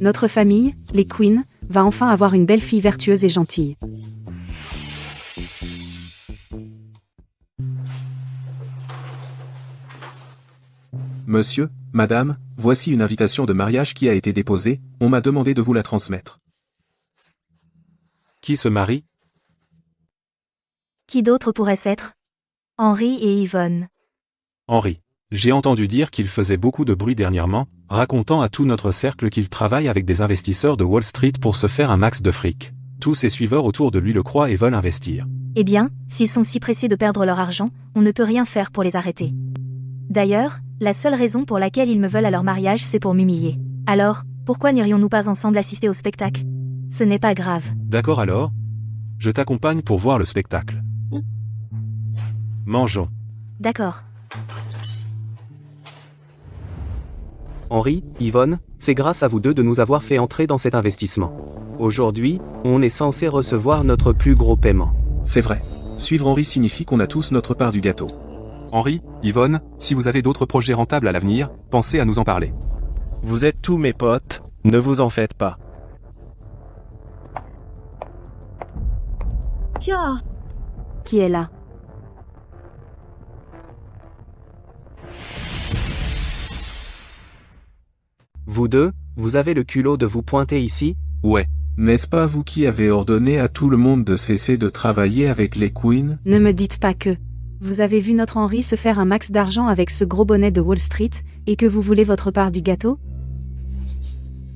Notre famille, les Queens, va enfin avoir une belle fille vertueuse et gentille.
Monsieur, madame, voici une invitation de mariage qui a été déposée, on m'a demandé de vous la transmettre.
Qui se marie?
Qui d'autre pourrait s'être? Henri et Yvonne.
Henri. J'ai entendu dire qu'il faisait beaucoup de bruit dernièrement, racontant à tout notre cercle qu'il travaille avec des investisseurs de Wall Street pour se faire un max de fric. Tous ses suiveurs autour de lui le croient et veulent investir.
Eh bien, s'ils sont si pressés de perdre leur argent, on ne peut rien faire pour les arrêter. D'ailleurs, la seule raison pour laquelle ils me veulent à leur mariage, c'est pour m'humilier. Alors, pourquoi n'irions-nous pas ensemble assister au spectacle? Ce n'est pas grave.
D'accord alors? Je t'accompagne pour voir le spectacle. Mangeons.
D'accord.
Henri, Yvonne, c'est grâce à vous deux de nous avoir fait entrer dans cet investissement. Aujourd'hui, on est censé recevoir notre plus gros paiement.
C'est vrai. Suivre Henri signifie qu'on a tous notre part du gâteau.
Henri, Yvonne, si vous avez d'autres projets rentables à l'avenir, pensez à nous en parler.
Vous êtes tous mes potes, ne vous en faites pas.
Qui est là?
Vous deux, vous avez le culot de vous pointer ici?
Ouais.
N'est-ce pas vous qui avez ordonné à tout le monde de cesser de travailler avec les Queens?
Ne me dites pas que vous avez vu notre Henri se faire un max d'argent avec ce gros bonnet de Wall Street, et que vous voulez votre part du gâteau?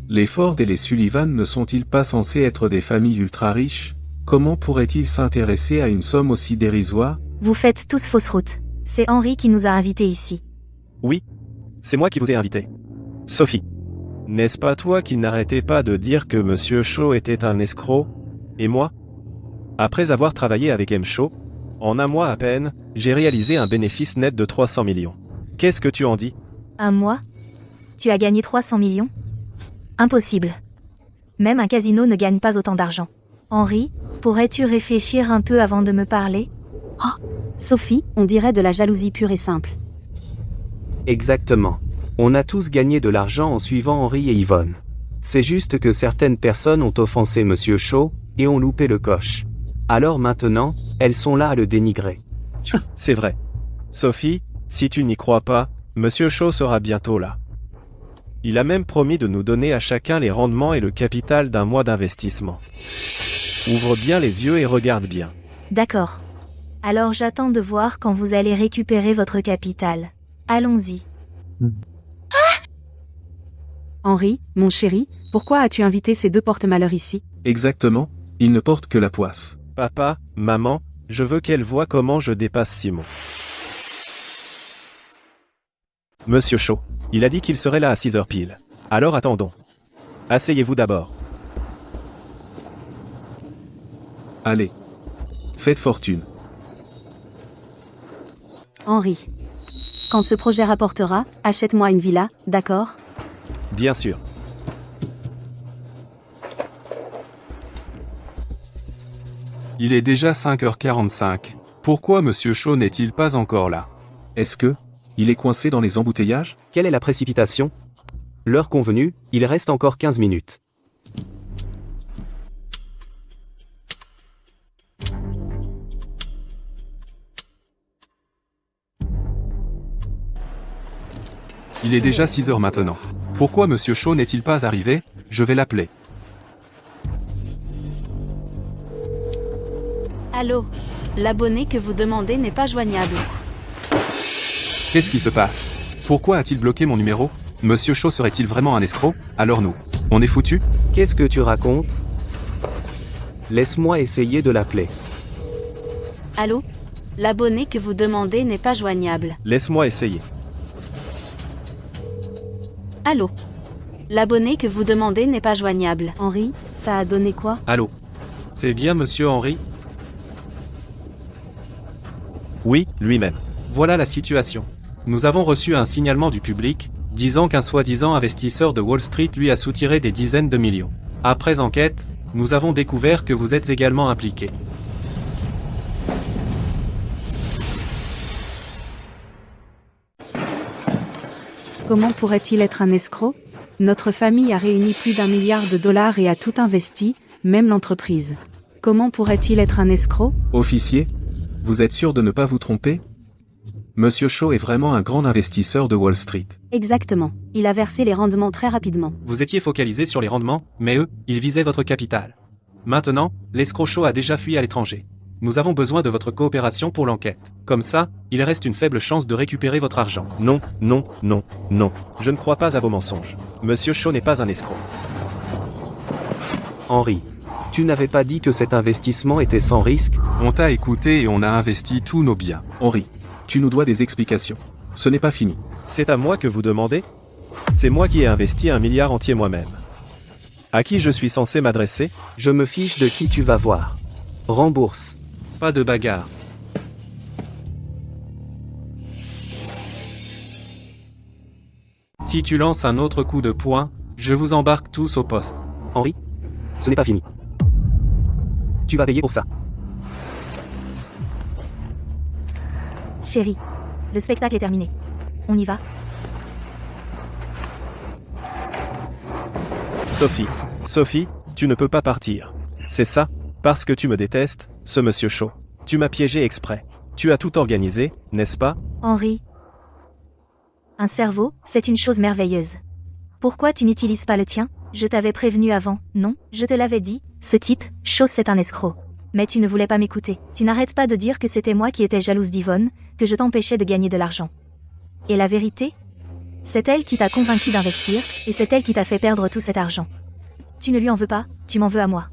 Les Ford et les Sullivan ne sont-ils pas censés être des familles ultra riches? Comment pourraient-ils s'intéresser à une somme aussi dérisoire?
Vous faites tous fausse route. C'est Henri qui nous a invités ici.
Oui. C'est moi qui vous ai invité. Sophie. N'est-ce pas toi qui n'arrêtais pas de dire que Monsieur Shaw était un escroc? Et moi? Après avoir travaillé avec M. Shaw, en un mois à peine, j'ai réalisé un bénéfice net de 300 millions. Qu'est-ce que tu en dis?
Un mois? Tu as gagné 300 millions? Impossible. Même un casino ne gagne pas autant d'argent. Henri, pourrais-tu réfléchir un peu avant de me parler?
Sophie, on dirait de la jalousie pure et simple.
Exactement. On a tous gagné de l'argent en suivant Henri et Yvonne. C'est juste que certaines personnes ont offensé Monsieur Shaw, et ont loupé le coche. Alors maintenant, elles sont là à le dénigrer.
C'est vrai. Sophie, si tu n'y crois pas, Monsieur Shaw sera bientôt là. Il a même promis de nous donner à chacun les rendements et le capital d'un mois d'investissement. Ouvre bien les yeux et regarde bien.
D'accord. Alors j'attends de voir quand vous allez récupérer votre capital. Allons-y.
Henri, mon chéri, pourquoi as-tu invité ces deux porte-malheurs ici?
Exactement, ils ne portent que la poisse.
Papa, maman, je veux qu'elle voie comment je dépasse Simon. Monsieur Shaw, il a dit qu'il serait là à 6h pile. Alors attendons. Asseyez-vous d'abord.
Allez. Faites fortune.
Henri. Quand ce projet rapportera, achète-moi une villa, d'accord?
Bien sûr.
Il est déjà 5h45. Pourquoi Monsieur Shaw n'est-il pas encore là?
Est-ce que il est coincé dans les embouteillages?
Quelle est la précipitation? L'heure convenue, il reste encore 15 minutes.
Il est déjà 6h maintenant. Pourquoi Monsieur Shaw n'est-il pas arrivé? Je vais l'appeler.
Allô? L'abonné que vous demandez n'est pas joignable.
Qu'est-ce qui se passe? Pourquoi a-t-il bloqué mon numéro? Monsieur Shaw serait-il vraiment un escroc? Alors nous, on est foutus?
Qu'est-ce que tu racontes? Laisse-moi essayer de l'appeler.
Allô? L'abonné que vous demandez n'est pas joignable.
Laisse-moi essayer.
Allô? L'abonné que vous demandez n'est pas joignable. Henri, ça a donné quoi?
Allô? C'est bien Monsieur Henri?
Oui, lui-même.
Voilà la situation. Nous avons reçu un signalement du public, disant qu'un soi-disant investisseur de Wall Street lui a soutiré des dizaines de millions. Après enquête, nous avons découvert que vous êtes également impliqué.
Comment pourrait-il être un escroc? Notre famille a réuni plus d'1 milliard de dollars et a tout investi, même l'entreprise. Comment pourrait-il être un escroc?
Officier, vous êtes sûr de ne pas vous tromper? Monsieur Shaw est vraiment un grand investisseur de Wall Street.
Exactement. Il a versé les rendements très rapidement.
Vous étiez focalisé sur les rendements, mais eux, ils visaient votre capital. Maintenant, l'escroc Shaw a déjà fui à l'étranger. Nous avons besoin de votre coopération pour l'enquête. Comme ça, il reste une faible chance de récupérer votre argent.
Non, non, non, non. Je ne crois pas à vos mensonges. Monsieur Shaw n'est pas un escroc.
Henri, tu n'avais pas dit que cet investissement était sans risque?
On t'a écouté et on a investi tous nos biens.
Henri, tu nous dois des explications. Ce n'est pas fini.
C'est à moi que vous demandez? C'est moi qui ai investi 1 milliard entier moi-même. À qui je suis censé m'adresser?
Je me fiche de qui tu vas voir. Rembourse.
Pas de bagarre. Si tu lances un autre coup de poing, je vous embarque tous au poste.
Henri, ce n'est pas fini. Tu vas payer pour ça.
Chérie, le spectacle est terminé. On y va?
Sophie, tu ne peux pas partir. C'est ça? Parce que tu me détestes, ce Monsieur Shaw. Tu m'as piégé exprès. Tu as tout organisé, n'est-ce pas?
Henri. Un cerveau, c'est une chose merveilleuse. Pourquoi tu n'utilises pas le tien? Je t'avais prévenu avant, non? Je te l'avais dit, ce type, Shaw c'est un escroc. Mais tu ne voulais pas m'écouter. Tu n'arrêtes pas de dire que c'était moi qui étais jalouse d'Yvonne, que je t'empêchais de gagner de l'argent. Et la vérité? C'est elle qui t'a convaincu d'investir, et c'est elle qui t'a fait perdre tout cet argent. Tu ne lui en veux pas, tu m'en veux à moi.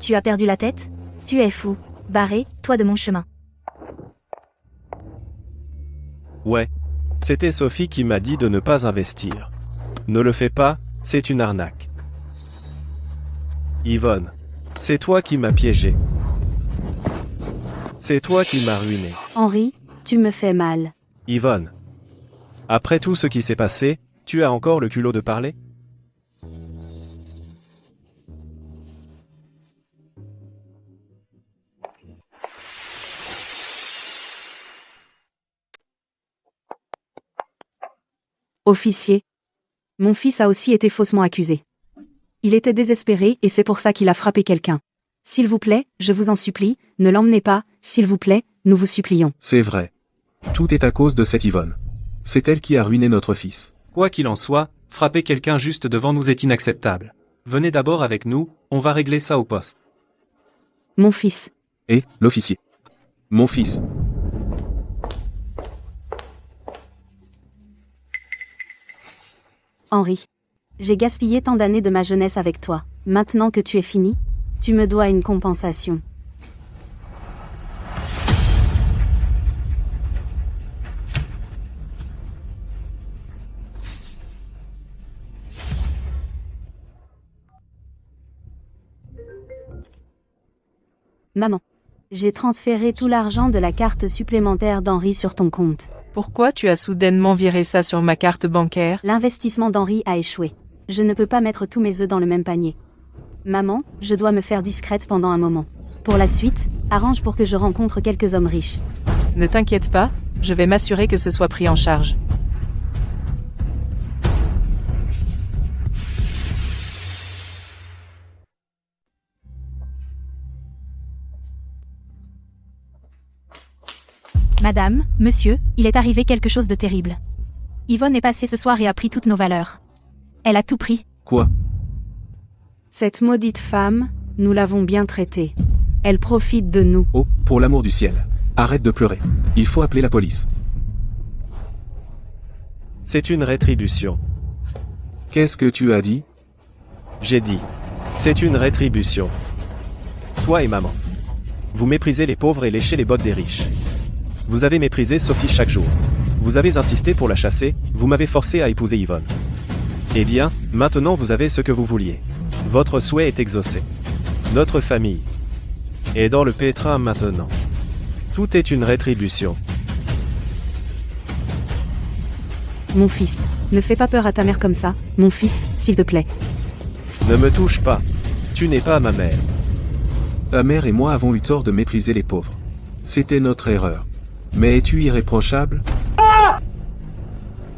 Tu as perdu la tête? Tu es fou. Barré, toi de mon chemin.
Ouais. C'était Sophie qui m'a dit de ne pas investir. Ne le fais pas, c'est une arnaque. Yvonne, c'est toi qui m'as piégé. C'est toi qui m'as ruiné.
Henri, tu me fais mal.
Yvonne, après tout ce qui s'est passé, tu as encore le culot de parler?
Officier. Mon fils a aussi été faussement accusé. Il était désespéré et c'est pour ça qu'il a frappé quelqu'un. S'il vous plaît, je vous en supplie, ne l'emmenez pas, s'il vous plaît, nous vous supplions.
C'est vrai. Tout est à cause de cette Yvonne. C'est elle qui a ruiné notre fils.
Quoi qu'il en soit, Frapper quelqu'un juste devant nous est inacceptable. Venez d'abord avec nous, on va régler ça au poste.
Mon fils.
Et, l'officier. Mon fils.
Henri. J'ai gaspillé tant d'années de ma jeunesse avec toi. Maintenant que tu es fini, tu me dois une compensation. Maman. J'ai transféré tout l'argent de la carte supplémentaire d'Henri sur ton compte.
Pourquoi tu as soudainement viré ça sur ma carte bancaire?
L'investissement d'Henri a échoué. Je ne peux pas mettre tous mes œufs dans le même panier. Maman, je dois me faire discrète pendant un moment. Pour la suite, arrange pour que je rencontre quelques hommes riches.
Ne t'inquiète pas, je vais m'assurer que ce soit pris en charge.
Madame, monsieur, il est arrivé quelque chose de terrible. Yvonne est passée ce soir et a pris toutes nos valeurs. Elle a tout pris.
Quoi?
Cette maudite femme, nous l'avons bien traitée. Elle profite de nous.
Oh, pour l'amour du ciel. Arrête de pleurer. Il faut appeler la police.
C'est une rétribution.
Qu'est-ce que tu as dit?
J'ai dit. C'est une rétribution. Toi et maman. Vous méprisez les pauvres et léchez les bottes des riches. Vous avez méprisé Sophie chaque jour. Vous avez insisté pour la chasser, vous m'avez forcé à épouser Yvonne. Eh bien, maintenant vous avez ce que vous vouliez. Votre souhait est exaucé. Notre famille est dans le pétrin maintenant. Tout est une rétribution.
Mon fils, ne fais pas peur à ta mère comme ça, mon fils, s'il te plaît.
Ne me touche pas. Tu n'es pas ma mère.
Ta mère et moi avons eu tort de mépriser les pauvres. C'était notre erreur. Mais es-tu irréprochable?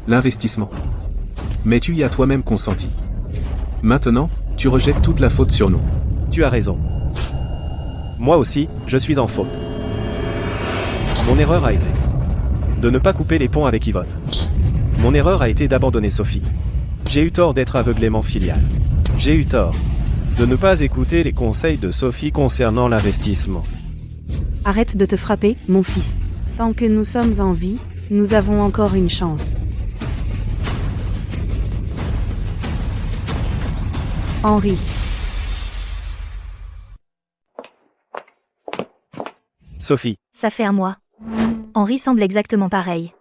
L'investissement. Mais tu y as toi-même consenti. Maintenant, tu rejettes toute la faute sur nous.
Tu as raison. Moi aussi, je suis en faute. Mon erreur a été de ne pas couper les ponts avec Yvonne. Mon erreur a été d'abandonner Sophie. J'ai eu tort d'être aveuglément filial. J'ai eu tort de ne pas écouter les conseils de Sophie concernant l'investissement.
Arrête de te frapper, mon fils. Tant que nous sommes en vie, nous avons encore une chance. Henri.
Sophie.
Ça fait un mois. Henri semble exactement pareil.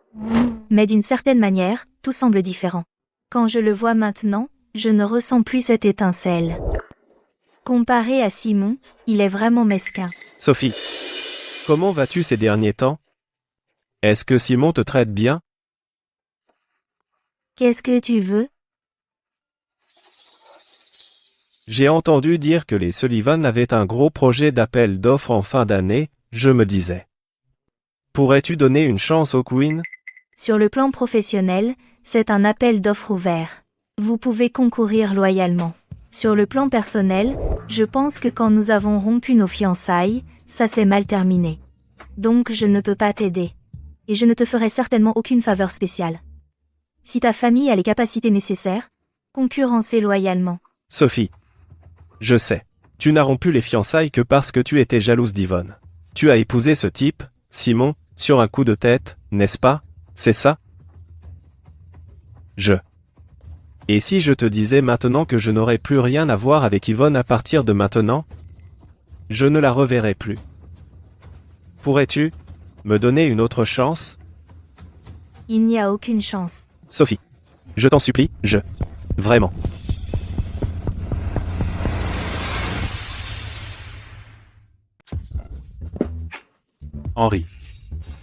Mais d'une certaine manière, tout semble différent. Quand je le vois maintenant, je ne ressens plus cette étincelle. Comparé à Simon, il est vraiment mesquin.
Sophie. Comment vas-tu ces derniers temps? Est-ce que Simon te traite bien?
Qu'est-ce que tu veux?
J'ai entendu dire que les Sullivan avaient un gros projet d'appel d'offres en fin d'année, je me disais. Pourrais-tu donner une chance au Queen?
Sur le plan professionnel, c'est un appel d'offres ouvert. Vous pouvez concourir loyalement. Sur le plan personnel, je pense que quand nous avons rompu nos fiançailles, ça s'est mal terminé. Donc je ne peux pas t'aider. Et je ne te ferai certainement aucune faveur spéciale. Si ta famille a les capacités nécessaires, concurrencez loyalement.
Sophie. Je sais. Tu n'as rompu les fiançailles que parce que tu étais jalouse d'Yvonne. Tu as épousé ce type, Simon, sur un coup de tête, n'est-ce pas? C'est ça? Et si je te disais maintenant que je n'aurais plus rien à voir avec Yvonne à partir de maintenant? Je ne la reverrai plus. Pourrais-tu me donner une autre chance?
Il n'y a aucune chance.
Sophie. Je t'en supplie, Vraiment.
Henri.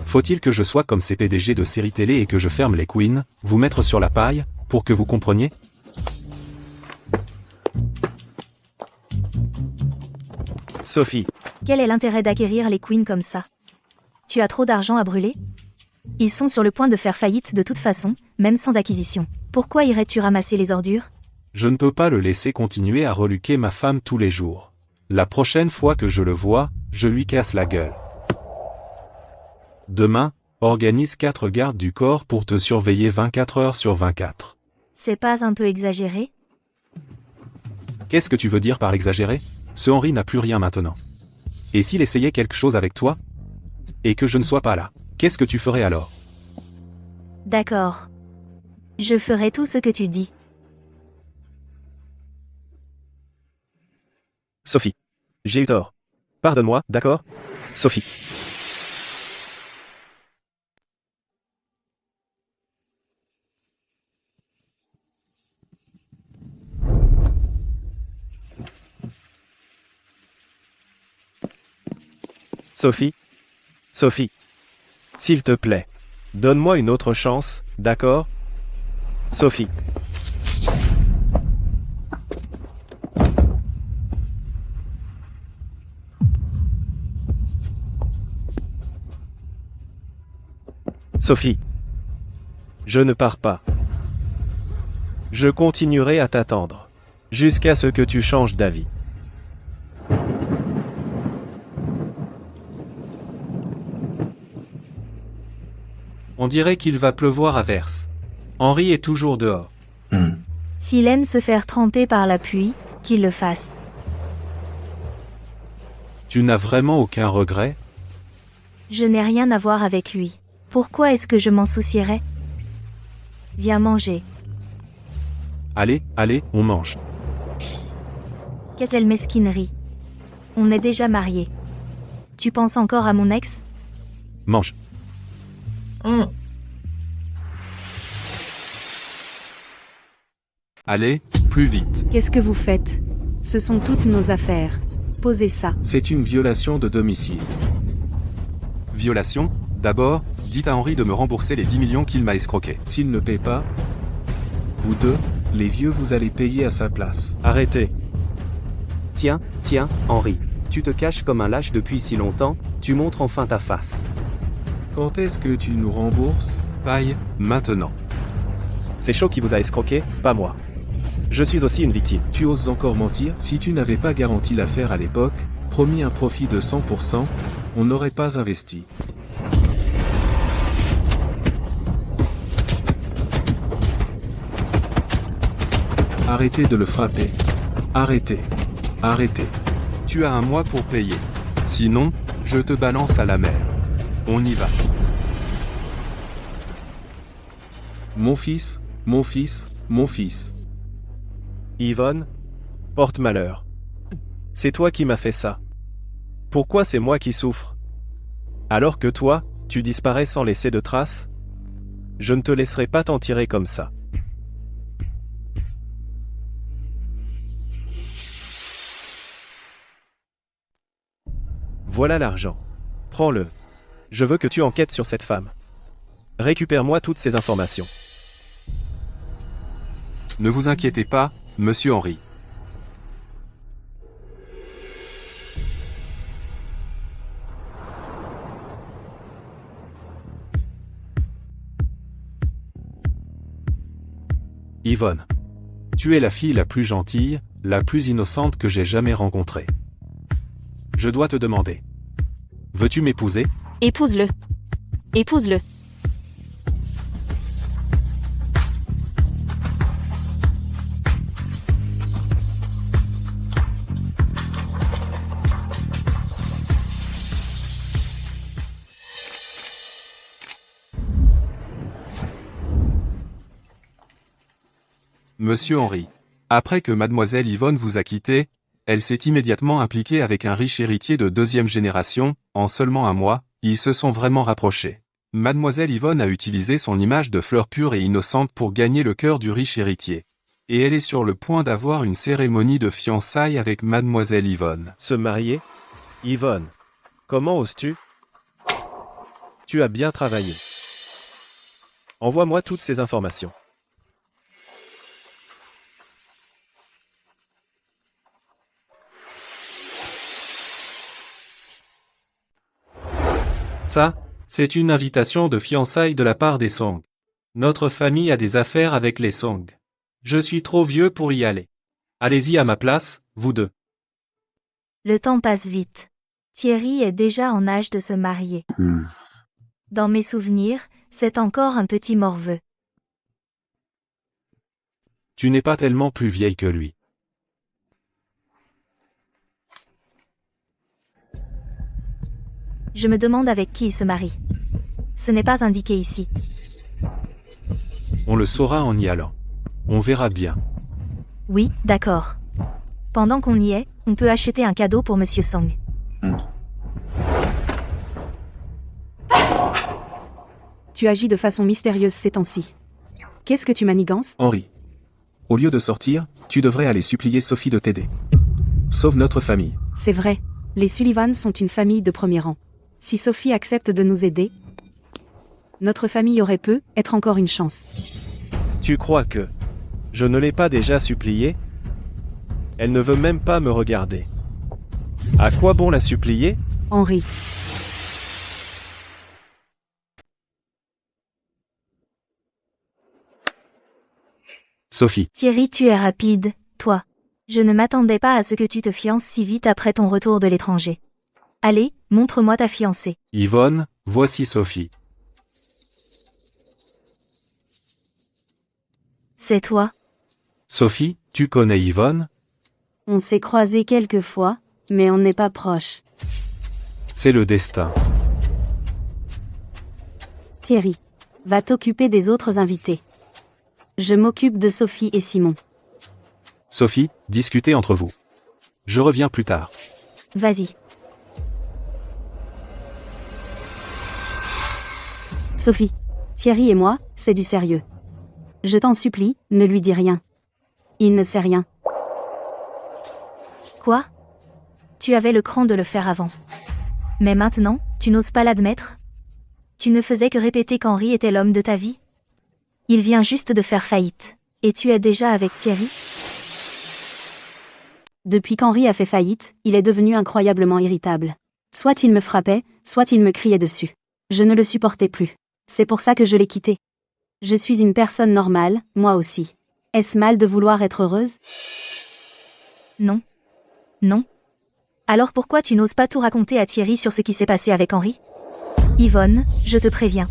Faut-il que je sois comme ces PDG de séries télé et que je ferme les queens, vous mettre sur la paille, pour que vous compreniez?
Sophie.
Quel est l'intérêt d'acquérir les queens comme ça? Tu as trop d'argent à brûler? Ils sont sur le point de faire faillite de toute façon, même sans acquisition. Pourquoi irais-tu ramasser les ordures?
Je ne peux pas le laisser continuer à reluquer ma femme tous les jours. La prochaine fois que je le vois, je lui casse la gueule. Demain, organise 4 gardes du corps pour te surveiller 24 heures sur 24.
C'est pas un peu exagéré?
Qu'est-ce que tu veux dire par exagéré? Ce Henri n'a plus rien maintenant. Et s'il essayait quelque chose avec toi? Et que je ne sois pas là, qu'est-ce que tu ferais alors?
D'accord. Je ferai tout ce que tu dis.
Sophie. J'ai eu tort. Pardonne-moi, d'accord? Sophie. Sophie. Sophie. S'il te plaît. Donne-moi une autre chance, d'accord? Sophie. Sophie. Je ne pars pas. Je continuerai à t'attendre. Jusqu'à ce que tu changes d'avis.
On dirait qu'il va pleuvoir à verse. Henri est toujours dehors.
S'il aime se faire tremper par la pluie, qu'il le fasse.
Tu n'as vraiment aucun regret?
Je n'ai rien à voir avec lui. Pourquoi est-ce que je m'en soucierais? Viens manger.
Allez, allez, on mange.
Quelle mesquinerie. On est déjà mariés. Tu penses encore à mon ex?
Mange.
Allez, plus vite.
Qu'est-ce que vous faites? Ce sont toutes nos affaires. Posez ça.
C'est une violation de domicile.
Violation? D'abord, dites à Henri de me rembourser les 10 millions qu'il m'a escroqués.
S'il ne paie pas, vous deux, les vieux, vous allez payer à sa place.
Arrêtez.
Tiens, Henri. Tu te caches comme un lâche depuis si longtemps, tu montres enfin ta face.
Quand est-ce que tu nous rembourses?
Paye, maintenant.
C'est Chaud qui vous a escroqué, pas moi. Je suis aussi une victime.
Tu oses encore mentir? Si tu n'avais pas garanti l'affaire à l'époque, promis un profit de 100%, on n'aurait pas investi. Arrêtez de le frapper. Arrêtez. Arrêtez.
Tu as un mois pour payer. Sinon, je te balance à la mer. On y va.
Mon fils, mon fils, mon fils.
Yvonne, porte malheur. C'est toi qui m'as fait ça. Pourquoi c'est moi qui souffre? Alors que toi, tu disparais sans laisser de traces? Je ne te laisserai pas t'en tirer comme ça. Voilà l'argent. Prends-le. Je veux que tu enquêtes sur cette femme. Récupère-moi toutes ces informations.
Ne vous inquiétez pas, monsieur Henri.
Yvonne. Tu es la fille la plus gentille, la plus innocente que j'ai jamais rencontrée. Je dois te demander. Veux-tu m'épouser?
Épouse-le. Épouse-le.
Monsieur Henri. Après que mademoiselle Yvonne vous a quitté, elle s'est immédiatement impliquée avec un riche héritier de deuxième génération, en seulement un mois, ils se sont vraiment rapprochés. Mademoiselle Yvonne a utilisé son image de fleur pure et innocente pour gagner le cœur du riche héritier. Et elle est sur le point d'avoir une cérémonie de fiançailles avec mademoiselle Yvonne.
Se marier? Yvonne. Comment oses-tu? Tu as bien travaillé. Envoie-moi toutes ces informations.
Ça, c'est une invitation de fiançailles de la part des Song. Notre famille a des affaires avec les Song. Je suis trop vieux pour y aller. Allez-y à ma place, vous deux.
Le temps passe vite. Thierry est déjà en âge de se marier. Dans mes souvenirs, c'est encore un petit morveux.
Tu n'es pas tellement plus vieille que lui.
Je me demande avec qui il se marie. Ce n'est pas indiqué ici.
On le saura en y allant. On verra bien.
Oui, d'accord. Pendant qu'on y est, on peut acheter un cadeau pour Monsieur Song.
Tu agis de façon mystérieuse ces temps-ci. Qu'est-ce que tu manigances?
Henri. Au lieu de sortir, tu devrais aller supplier Sophie de t'aider. Sauve notre famille.
C'est vrai. Les Sullivan sont une famille de premier rang. Si Sophie accepte de nous aider, notre famille aurait être encore une chance.
Tu crois que je ne l'ai pas déjà suppliée? Elle ne veut même pas me regarder. À quoi bon la supplier?
Henri.
Sophie.
Thierry, tu es rapide, toi. Je ne m'attendais pas à ce que tu te fiances si vite après ton retour de l'étranger. Allez, montre-moi ta fiancée.
Yvonne, voici Sophie.
C'est toi?
Sophie, tu connais Yvonne?
On s'est croisés quelques fois, mais on n'est pas proches.
C'est le destin.
Thierry, va t'occuper des autres invités. Je m'occupe de Sophie et Simon.
Sophie, discutez entre vous. Je reviens plus tard.
Vas-y.
Sophie, Thierry et moi, c'est du sérieux. Je t'en supplie, ne lui dis rien. Il ne sait rien.
Quoi? Tu avais le cran de le faire avant. Mais maintenant, tu n'oses pas l'admettre? Tu ne faisais que répéter qu'Henri était l'homme de ta vie? Il vient juste de faire faillite. Et tu es déjà avec Thierry?
Depuis qu'Henri a fait faillite, il est devenu incroyablement irritable. Soit il me frappait, soit il me criait dessus. Je ne le supportais plus. C'est pour ça que je l'ai quitté. Je suis une personne normale, moi aussi. Est-ce mal de vouloir être heureuse?
Non. Non. Alors pourquoi tu n'oses pas tout raconter à Thierry sur ce qui s'est passé avec Henri? Yvonne, je te préviens.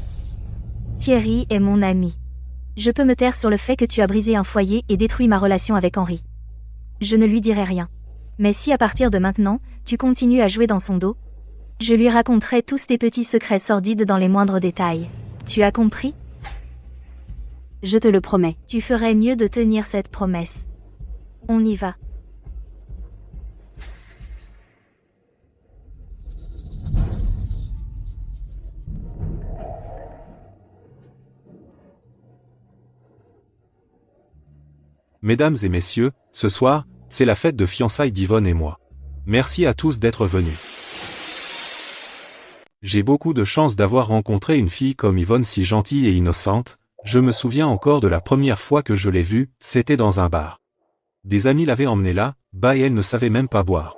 Thierry est mon ami. Je peux me taire sur le fait que tu as brisé un foyer et détruit ma relation avec Henri. Je ne lui dirai rien. Mais si à partir de maintenant, tu continues à jouer dans son dos, je lui raconterai tous tes petits secrets sordides dans les moindres détails. Tu as compris?
Je te le promets.
Tu ferais mieux de tenir cette promesse. On y va.
Mesdames et messieurs, ce soir, c'est la fête de fiançailles d'Yvonne et moi. Merci à tous d'être venus. J'ai beaucoup de chance d'avoir rencontré une fille comme Yvonne si gentille et innocente. Je me souviens encore de la première fois que je l'ai vue, c'était dans un bar. Des amis l'avaient emmenée là, bas et elle ne savait même pas boire.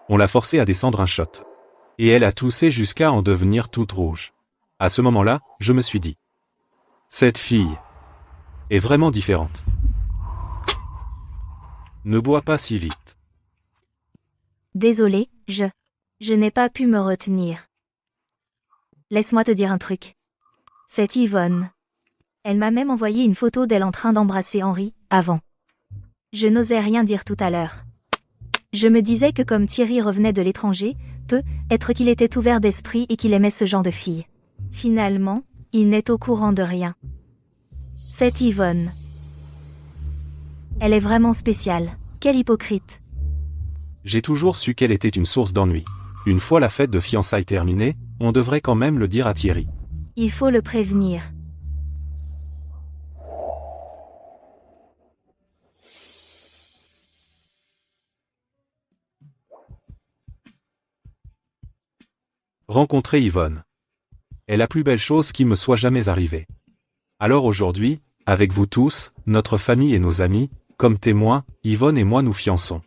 On l'a forcée à descendre un shot. Et elle a toussé jusqu'à en devenir toute rouge. À ce moment-là, je me suis dit. Cette fille est vraiment différente. Ne bois pas si vite.
Désolé, je n'ai pas pu me retenir. Laisse-moi te dire un truc. C'est Yvonne. Elle m'a même envoyé une photo d'elle en train d'embrasser Henri, avant. Je n'osais rien dire tout à l'heure. Je me disais que comme Thierry revenait de l'étranger, peut-être qu'il était ouvert d'esprit et qu'il aimait ce genre de fille. Finalement, il n'est au courant de rien. C'est Yvonne. Elle est vraiment spéciale. Quelle hypocrite.
J'ai toujours su qu'elle était une source d'ennui. Une fois la fête de fiançailles terminée, on devrait quand même le dire à Thierry.
Il faut le prévenir.
Rencontrer Yvonne. Est la plus belle chose qui me soit jamais arrivée. Alors aujourd'hui, avec vous tous, notre famille et nos amis, comme témoins, Yvonne et moi nous fiançons.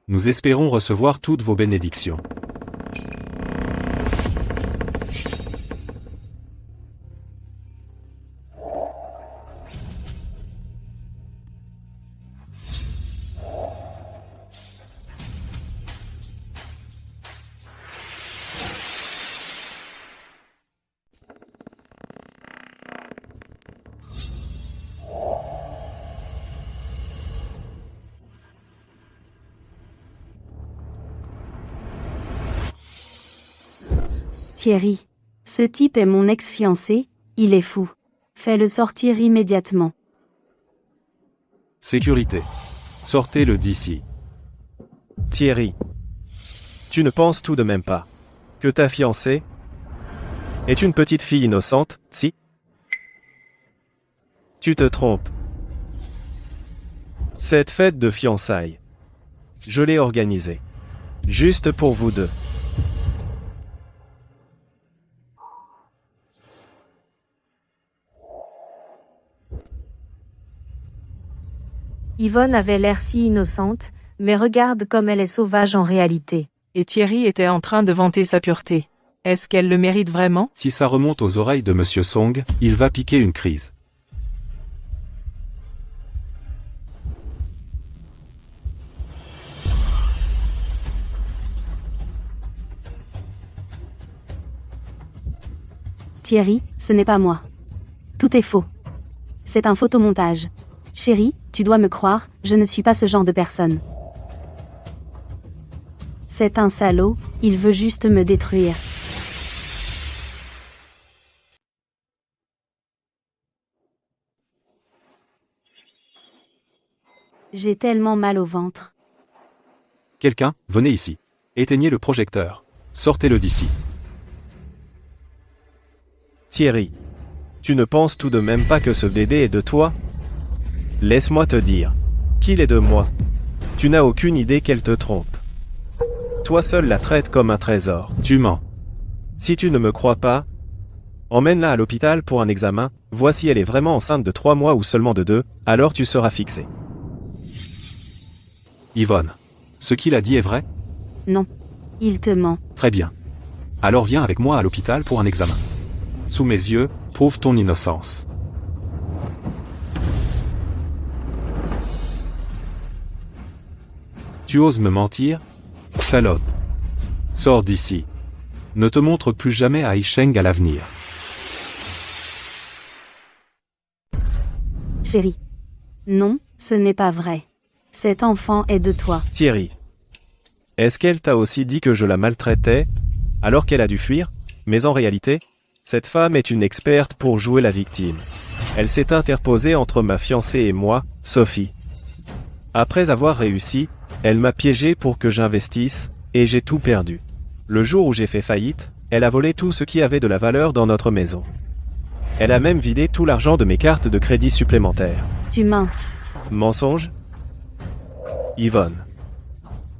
Nous espérons recevoir toutes vos bénédictions.
Thierry. Ce type est mon ex-fiancé, il est fou. Fais-le sortir immédiatement.
Sécurité. Sortez-le d'ici.
Thierry. Tu ne penses tout de même pas que ta fiancée est une petite fille innocente, si? Tu te trompes. Cette fête de fiançailles, je l'ai organisée. Juste pour vous deux.
Yvonne avait l'air si innocente, mais regarde comme elle est sauvage en réalité.
Et Thierry était en train de vanter sa pureté. Est-ce qu'elle le mérite vraiment?
Si ça remonte aux oreilles de Monsieur Song, il va piquer une crise.
Thierry, ce n'est pas moi. Tout est faux. C'est un photomontage. Chérie, tu dois me croire, je ne suis pas ce genre de personne. C'est un salaud, il veut juste me détruire. J'ai tellement mal au ventre.
Quelqu'un, venez ici. Éteignez le projecteur. Sortez-le d'ici.
Thierry. Tu ne penses tout de même pas que ce bébé est de toi? Laisse-moi te dire qu'il est de moi. Tu n'as aucune idée qu'elle te trompe. Toi seul la traites comme un trésor.
Tu mens.
Si tu ne me crois pas, emmène-la à l'hôpital pour un examen, vois si elle est vraiment enceinte de 3 mois ou seulement de 2, alors tu seras fixé.
Yvonne. Ce qu'il a dit est vrai?
Non. Il te ment.
Très bien. Alors viens avec moi à l'hôpital pour un examen. Sous mes yeux, prouve ton innocence. Tu oses me mentir? Salope. Sors d'ici. Ne te montre plus jamais à Isheng à l'avenir.
Chérie. Non, ce n'est pas vrai. Cet enfant est de toi.
Thierry. Est-ce qu'elle t'a aussi dit que je la maltraitais, alors qu'elle a dû fuir? Mais en réalité, cette femme est une experte pour jouer la victime. Elle s'est interposée entre ma fiancée et moi, Sophie. Après avoir réussi, elle m'a piégé pour que j'investisse, et j'ai tout perdu. Le jour où j'ai fait faillite, elle a volé tout ce qui avait de la valeur dans notre maison. Elle a même vidé tout l'argent de mes cartes de crédit supplémentaires.
Tu mens.
Mensonge? Yvonne.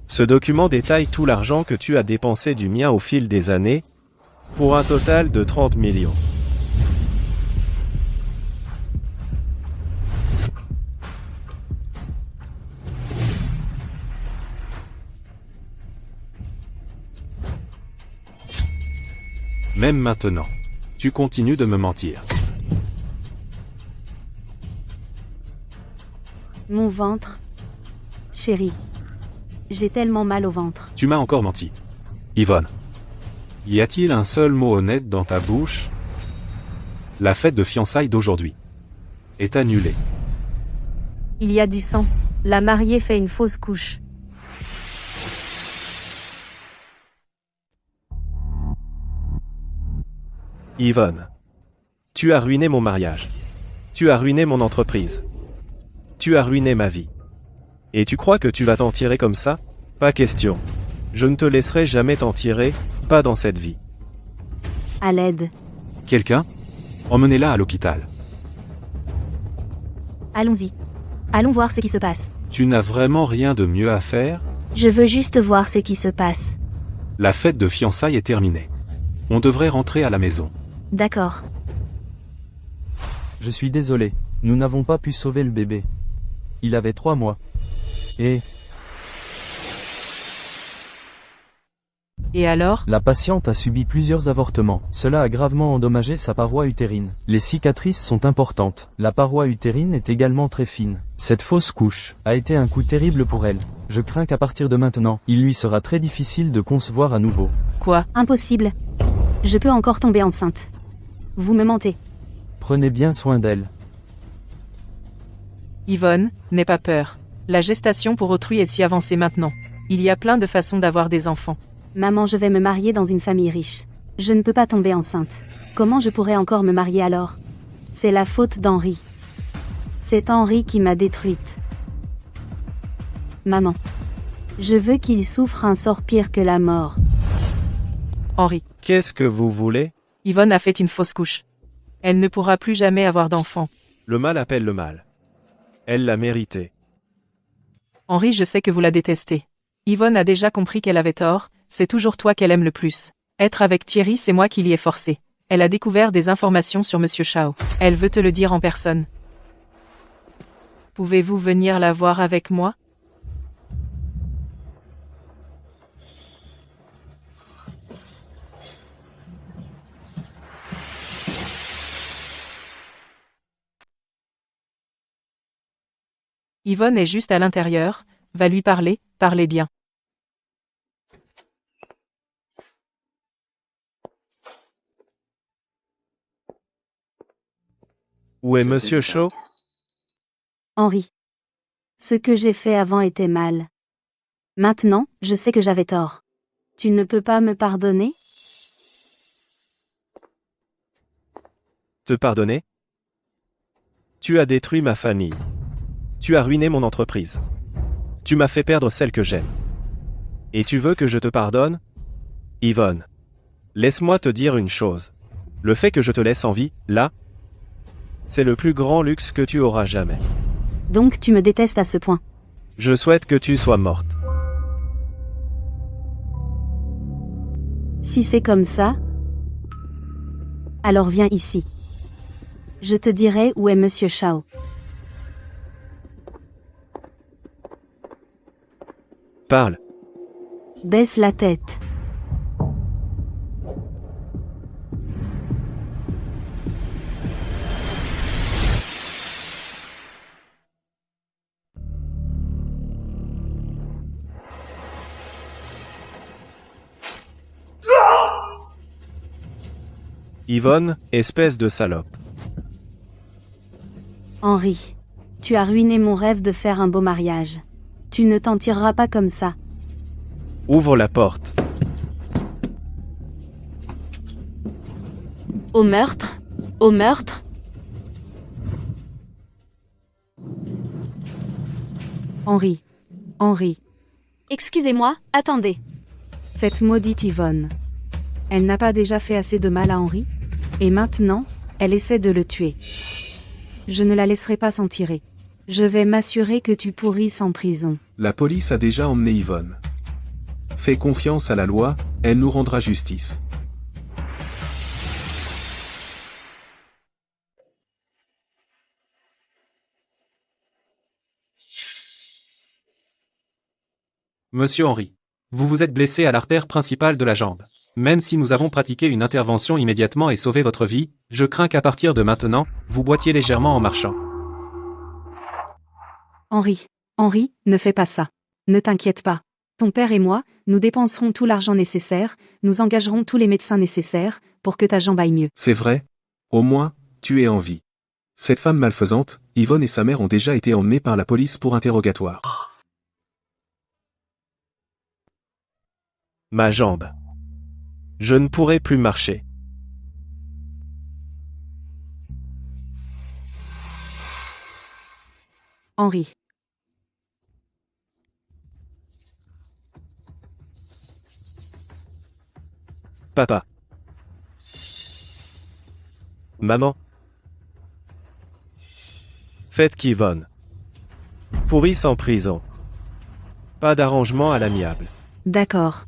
Ce document détaille tout l'argent que tu as dépensé du mien au fil des années, pour un total de 30 millions.
Même maintenant. Tu continues de me mentir.
Mon ventre. Chérie. J'ai tellement mal au ventre.
Tu m'as encore menti. Yvonne. Y a-t-il un seul mot honnête dans ta bouche? La fête de fiançailles d'aujourd'hui est annulée.
Il y a du sang. La mariée fait une fausse couche.
Yvonne. Tu as ruiné mon mariage. Tu as ruiné mon entreprise. Tu as ruiné ma vie. Et tu crois que tu vas t'en tirer comme ça? Pas question. Je ne te laisserai jamais t'en tirer, pas dans cette vie.
À l'aide.
Quelqu'un? Emmenez-la à l'hôpital.
Allons-y. Allons voir ce qui se passe.
Tu n'as vraiment rien de mieux à faire?
Je veux juste voir ce qui se passe.
La fête de fiançailles est terminée. On devrait rentrer à la maison.
D'accord.
Je suis désolé, nous n'avons pas pu sauver le bébé. Il avait 3 mois.
Et alors?
La patiente a subi plusieurs avortements. Cela a gravement endommagé sa paroi utérine. Les cicatrices sont importantes. La paroi utérine est également très fine. Cette fausse couche a été un coup terrible pour elle. Je crains qu'à partir de maintenant, il lui sera très difficile de concevoir à nouveau.
Quoi?
Impossible. Je peux encore tomber enceinte. Vous me mentez.
Prenez bien soin d'elle.
Yvonne, n'aie pas peur. La gestation pour autrui est si avancée maintenant. Il y a plein de façons d'avoir des enfants.
Maman, je vais me marier dans une famille riche. Je ne peux pas tomber enceinte. Comment je pourrais encore me marier alors? C'est la faute d'Henri. C'est Henri qui m'a détruite. Maman. Je veux qu'il souffre un sort pire que la mort.
Henri.
Qu'est-ce que vous voulez?
Yvonne a fait une fausse couche. Elle ne pourra plus jamais avoir d'enfant.
Le mal appelle le mal. Elle l'a mérité.
Henri, je sais que vous la détestez. Yvonne a déjà compris qu'elle avait tort, c'est toujours toi qu'elle aime le plus. Être avec Thierry, c'est moi qui l'y ai forcé. Elle a découvert des informations sur Monsieur Chao. Elle veut te le dire en personne. Pouvez-vous venir la voir avec moi? Yvonne est juste à l'intérieur, va lui parler, parlez bien.
Où est Monsieur Shaw?
Henri. Ce que j'ai fait avant était mal. Maintenant, je sais que j'avais tort. Tu ne peux pas me pardonner?
Te pardonner? Tu as détruit ma famille. Tu as ruiné mon entreprise. Tu m'as fait perdre celle que j'aime. Et tu veux que je te pardonne? Yvonne. Laisse-moi te dire une chose. Le fait que je te laisse en vie, là, c'est le plus grand luxe que tu auras jamais.
Donc tu me détestes à ce point.
Je souhaite que tu sois morte.
Si c'est comme ça, alors viens ici. Je te dirai où est Monsieur Chao.
Parle.
Baisse la tête.
Yvonne, espèce de salope.
Henri. Tu as ruiné mon rêve de faire un beau mariage. Tu ne t'en tireras pas comme ça.
Ouvre la porte.
Au meurtre? Au meurtre?
Henri. Henri.
Excusez-moi, attendez.
Cette maudite Yvonne. Elle n'a pas déjà fait assez de mal à Henri? Et maintenant, elle essaie de le tuer. Je ne la laisserai pas s'en tirer. Je vais m'assurer que tu pourrisses en prison.
La police a déjà emmené Yvonne. Fais confiance à la loi, elle nous rendra justice.
Monsieur Henry, vous vous êtes blessé à l'artère principale de la jambe. Même si nous avons pratiqué une intervention immédiatement et sauvé votre vie, je crains qu'à partir de maintenant, vous boitiez légèrement en marchant.
Henri, ne fais pas ça. Ne t'inquiète pas. Ton père et moi, nous dépenserons tout l'argent nécessaire, nous engagerons tous les médecins nécessaires, pour que ta jambe aille mieux.
C'est vrai? Au moins, tu es en vie. Cette femme malfaisante, Yvonne et sa mère ont déjà été emmenées par la police pour interrogatoire.
Ma jambe. Je ne pourrai plus marcher.
Henri.
Papa. Maman. Faites qu'Yvonne pourrisse en prison. Pas d'arrangement à l'amiable.
D'accord.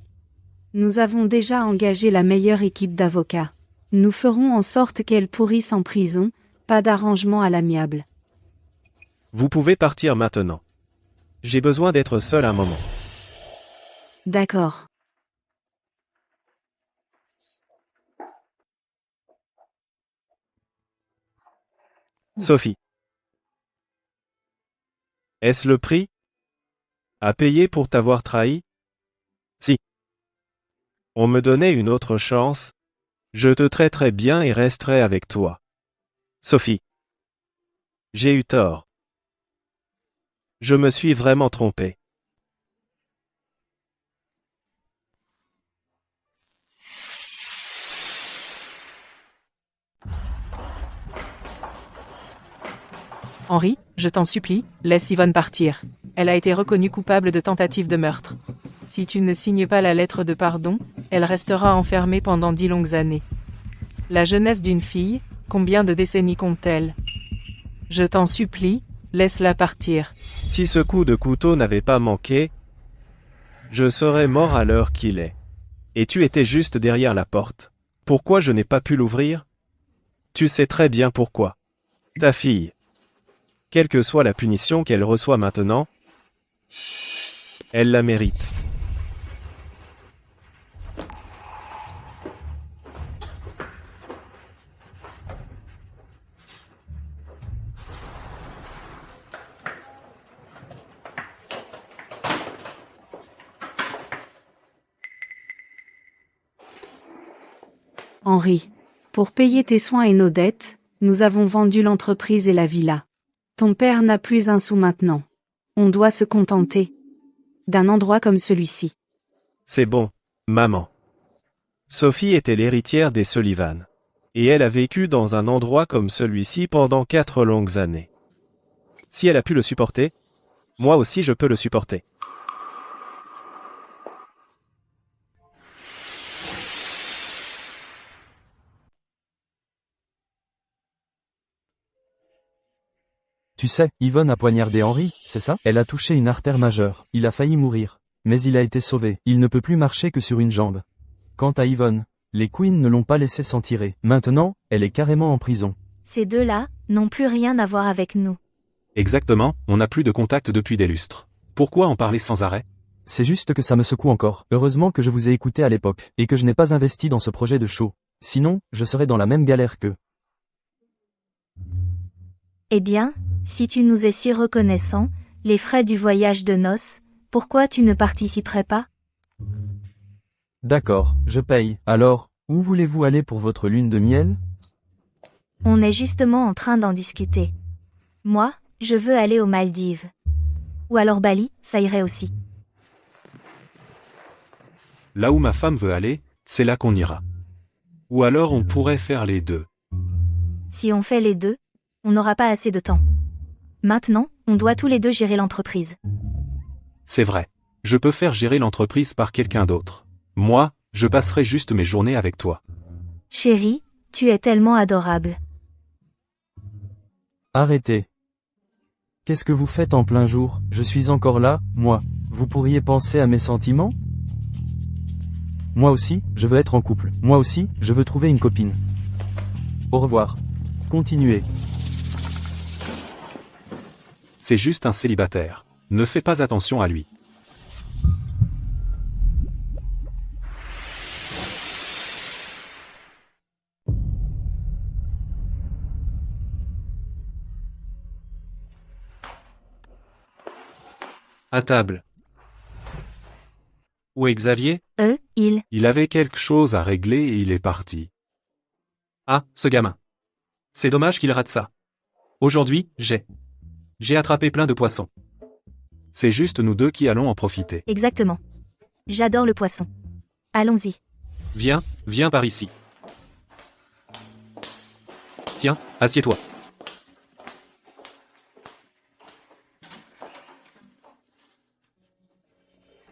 Nous avons déjà engagé la meilleure équipe d'avocats. Nous ferons en sorte qu'elle pourrisse en prison, pas d'arrangement à l'amiable.
Vous pouvez partir maintenant. J'ai besoin d'être seul un moment.
D'accord.
Sophie. Est-ce le prix à payer pour t'avoir trahi? Si. On me donnait une autre chance, je te traiterai bien et resterai avec toi. Sophie. J'ai eu tort. Je me suis vraiment trompé.
Henry, je t'en supplie, laisse Yvonne partir. Elle a été reconnue coupable de tentative de meurtre. Si tu ne signes pas la lettre de pardon, elle restera enfermée pendant 10 longues années. La jeunesse d'une fille, combien de décennies compte-t-elle? Je t'en supplie, laisse-la partir.
Si ce coup de couteau n'avait pas manqué, je serais mort à l'heure qu'il est. Et tu étais juste derrière la porte. Pourquoi je n'ai pas pu l'ouvrir? Tu sais très bien pourquoi. Ta fille. Quelle que soit la punition qu'elle reçoit maintenant, elle la mérite.
Henry, pour payer tes soins et nos dettes, nous avons vendu l'entreprise et la villa. Ton père n'a plus un sou maintenant. On doit se contenter d'un endroit comme celui-ci.
C'est bon, maman. Sophie était l'héritière des Sullivan. Et elle a vécu dans un endroit comme celui-ci pendant 4 longues années. Si elle a pu le supporter, moi aussi je peux le supporter.
Tu sais, Yvonne a poignardé Henry, c'est ça? Elle a touché une artère majeure. Il a failli mourir. Mais il a été sauvé. Il ne peut plus marcher que sur une jambe. Quant à Yvonne, les Queens ne l'ont pas laissé s'en tirer. Maintenant, elle est carrément en prison.
Ces deux-là n'ont plus rien à voir avec nous.
Exactement, on n'a plus de contact depuis des lustres. Pourquoi en parler sans arrêt?
C'est juste que ça me secoue encore. Heureusement que je vous ai écouté à l'époque, et que je n'ai pas investi dans ce projet de show. Sinon, je serais dans la même galère qu'eux.
Eh bien, si tu nous es si reconnaissant, les frais du voyage de noces, pourquoi tu ne participerais pas?
D'accord, je paye. Alors, où voulez-vous aller pour votre lune de miel?
On est justement en train d'en discuter. Moi, je veux aller aux Maldives. Ou alors Bali, ça irait aussi.
Là où ma femme veut aller, c'est là qu'on ira. Ou alors on pourrait faire les deux.
Si on fait les deux, on n'aura pas assez de temps. Maintenant, on doit tous les deux gérer l'entreprise.
C'est vrai. Je peux faire gérer l'entreprise par quelqu'un d'autre. Moi, je passerai juste mes journées avec toi.
Chérie, tu es tellement adorable.
Arrêtez. Qu'est-ce que vous faites en plein jour? Je suis encore là, moi. Vous pourriez penser à mes sentiments? Moi aussi, je veux être en couple. Moi aussi, je veux trouver une copine. Au revoir. Continuez.
C'est juste un célibataire. Ne fais pas attention à lui.
À table. Où est Xavier?
Il avait quelque chose à régler et il est parti.
Ah, ce gamin. C'est dommage qu'il rate ça. Aujourd'hui, j'ai attrapé plein de poissons.
C'est juste nous deux qui allons en profiter.
Exactement. J'adore le poisson. Allons-y.
Viens par ici. Tiens, assieds-toi.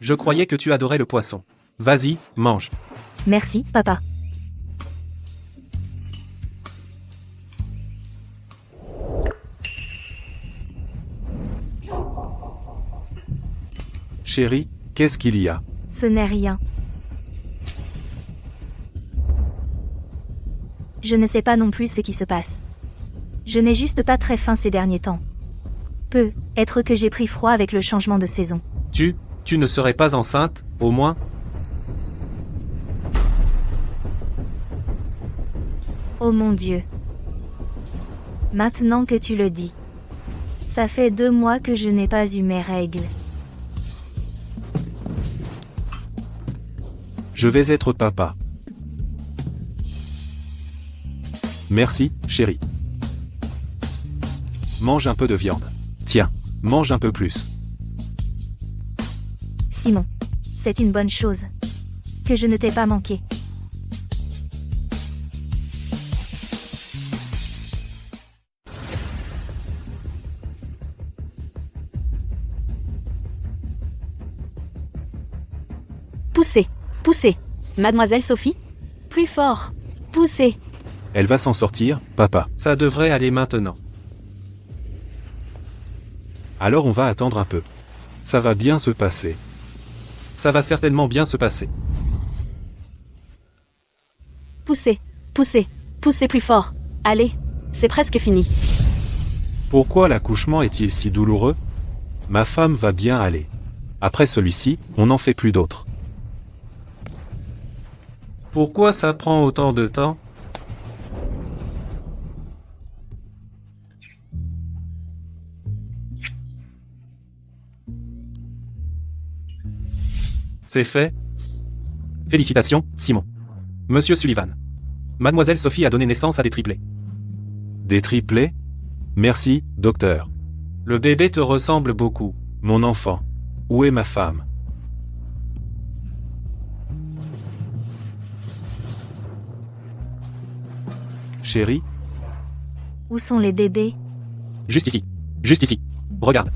Je croyais que tu adorais le poisson. Vas-y, mange.
Merci, papa.
Chérie, qu'est-ce qu'il y a?
Ce n'est rien. Je ne sais pas non plus ce qui se passe. Je n'ai juste pas très faim ces derniers temps. Peut-être que j'ai pris froid avec le changement de saison.
Tu ne serais pas enceinte, au moins?
Oh mon Dieu. Maintenant que tu le dis. Ça fait 2 mois que je n'ai pas eu mes règles.
Je vais être papa. Merci, chérie. Mange un peu de viande. Tiens, mange un peu plus.
Simon, c'est une bonne chose. Que je ne t'ai pas manqué.
Poussez. Poussez. Mademoiselle Sophie? Plus fort. Poussez.
Elle va s'en sortir, papa.
Ça devrait aller maintenant.
Alors on va attendre un peu. Ça va bien se passer.
Ça va certainement bien se passer.
Poussez. Poussez. Poussez plus fort. Allez. C'est presque fini.
Pourquoi l'accouchement est-il si douloureux? Ma femme va bien aller. Après celui-ci, on n'en fait plus d'autres.
Pourquoi ça prend autant de temps? C'est fait. Félicitations, Simon. Monsieur Sullivan. Mademoiselle Sophie a donné naissance à des triplés.
Des triplés? Merci, docteur.
Le bébé te ressemble beaucoup.
Mon enfant. Où est ma femme? Chérie?
Où sont les bébés?
Juste ici. Juste ici. Regarde.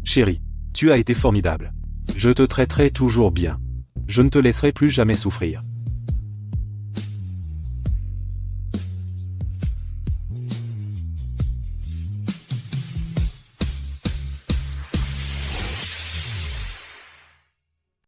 Chérie, tu as été formidable. Je te traiterai toujours bien. Je ne te laisserai plus jamais souffrir.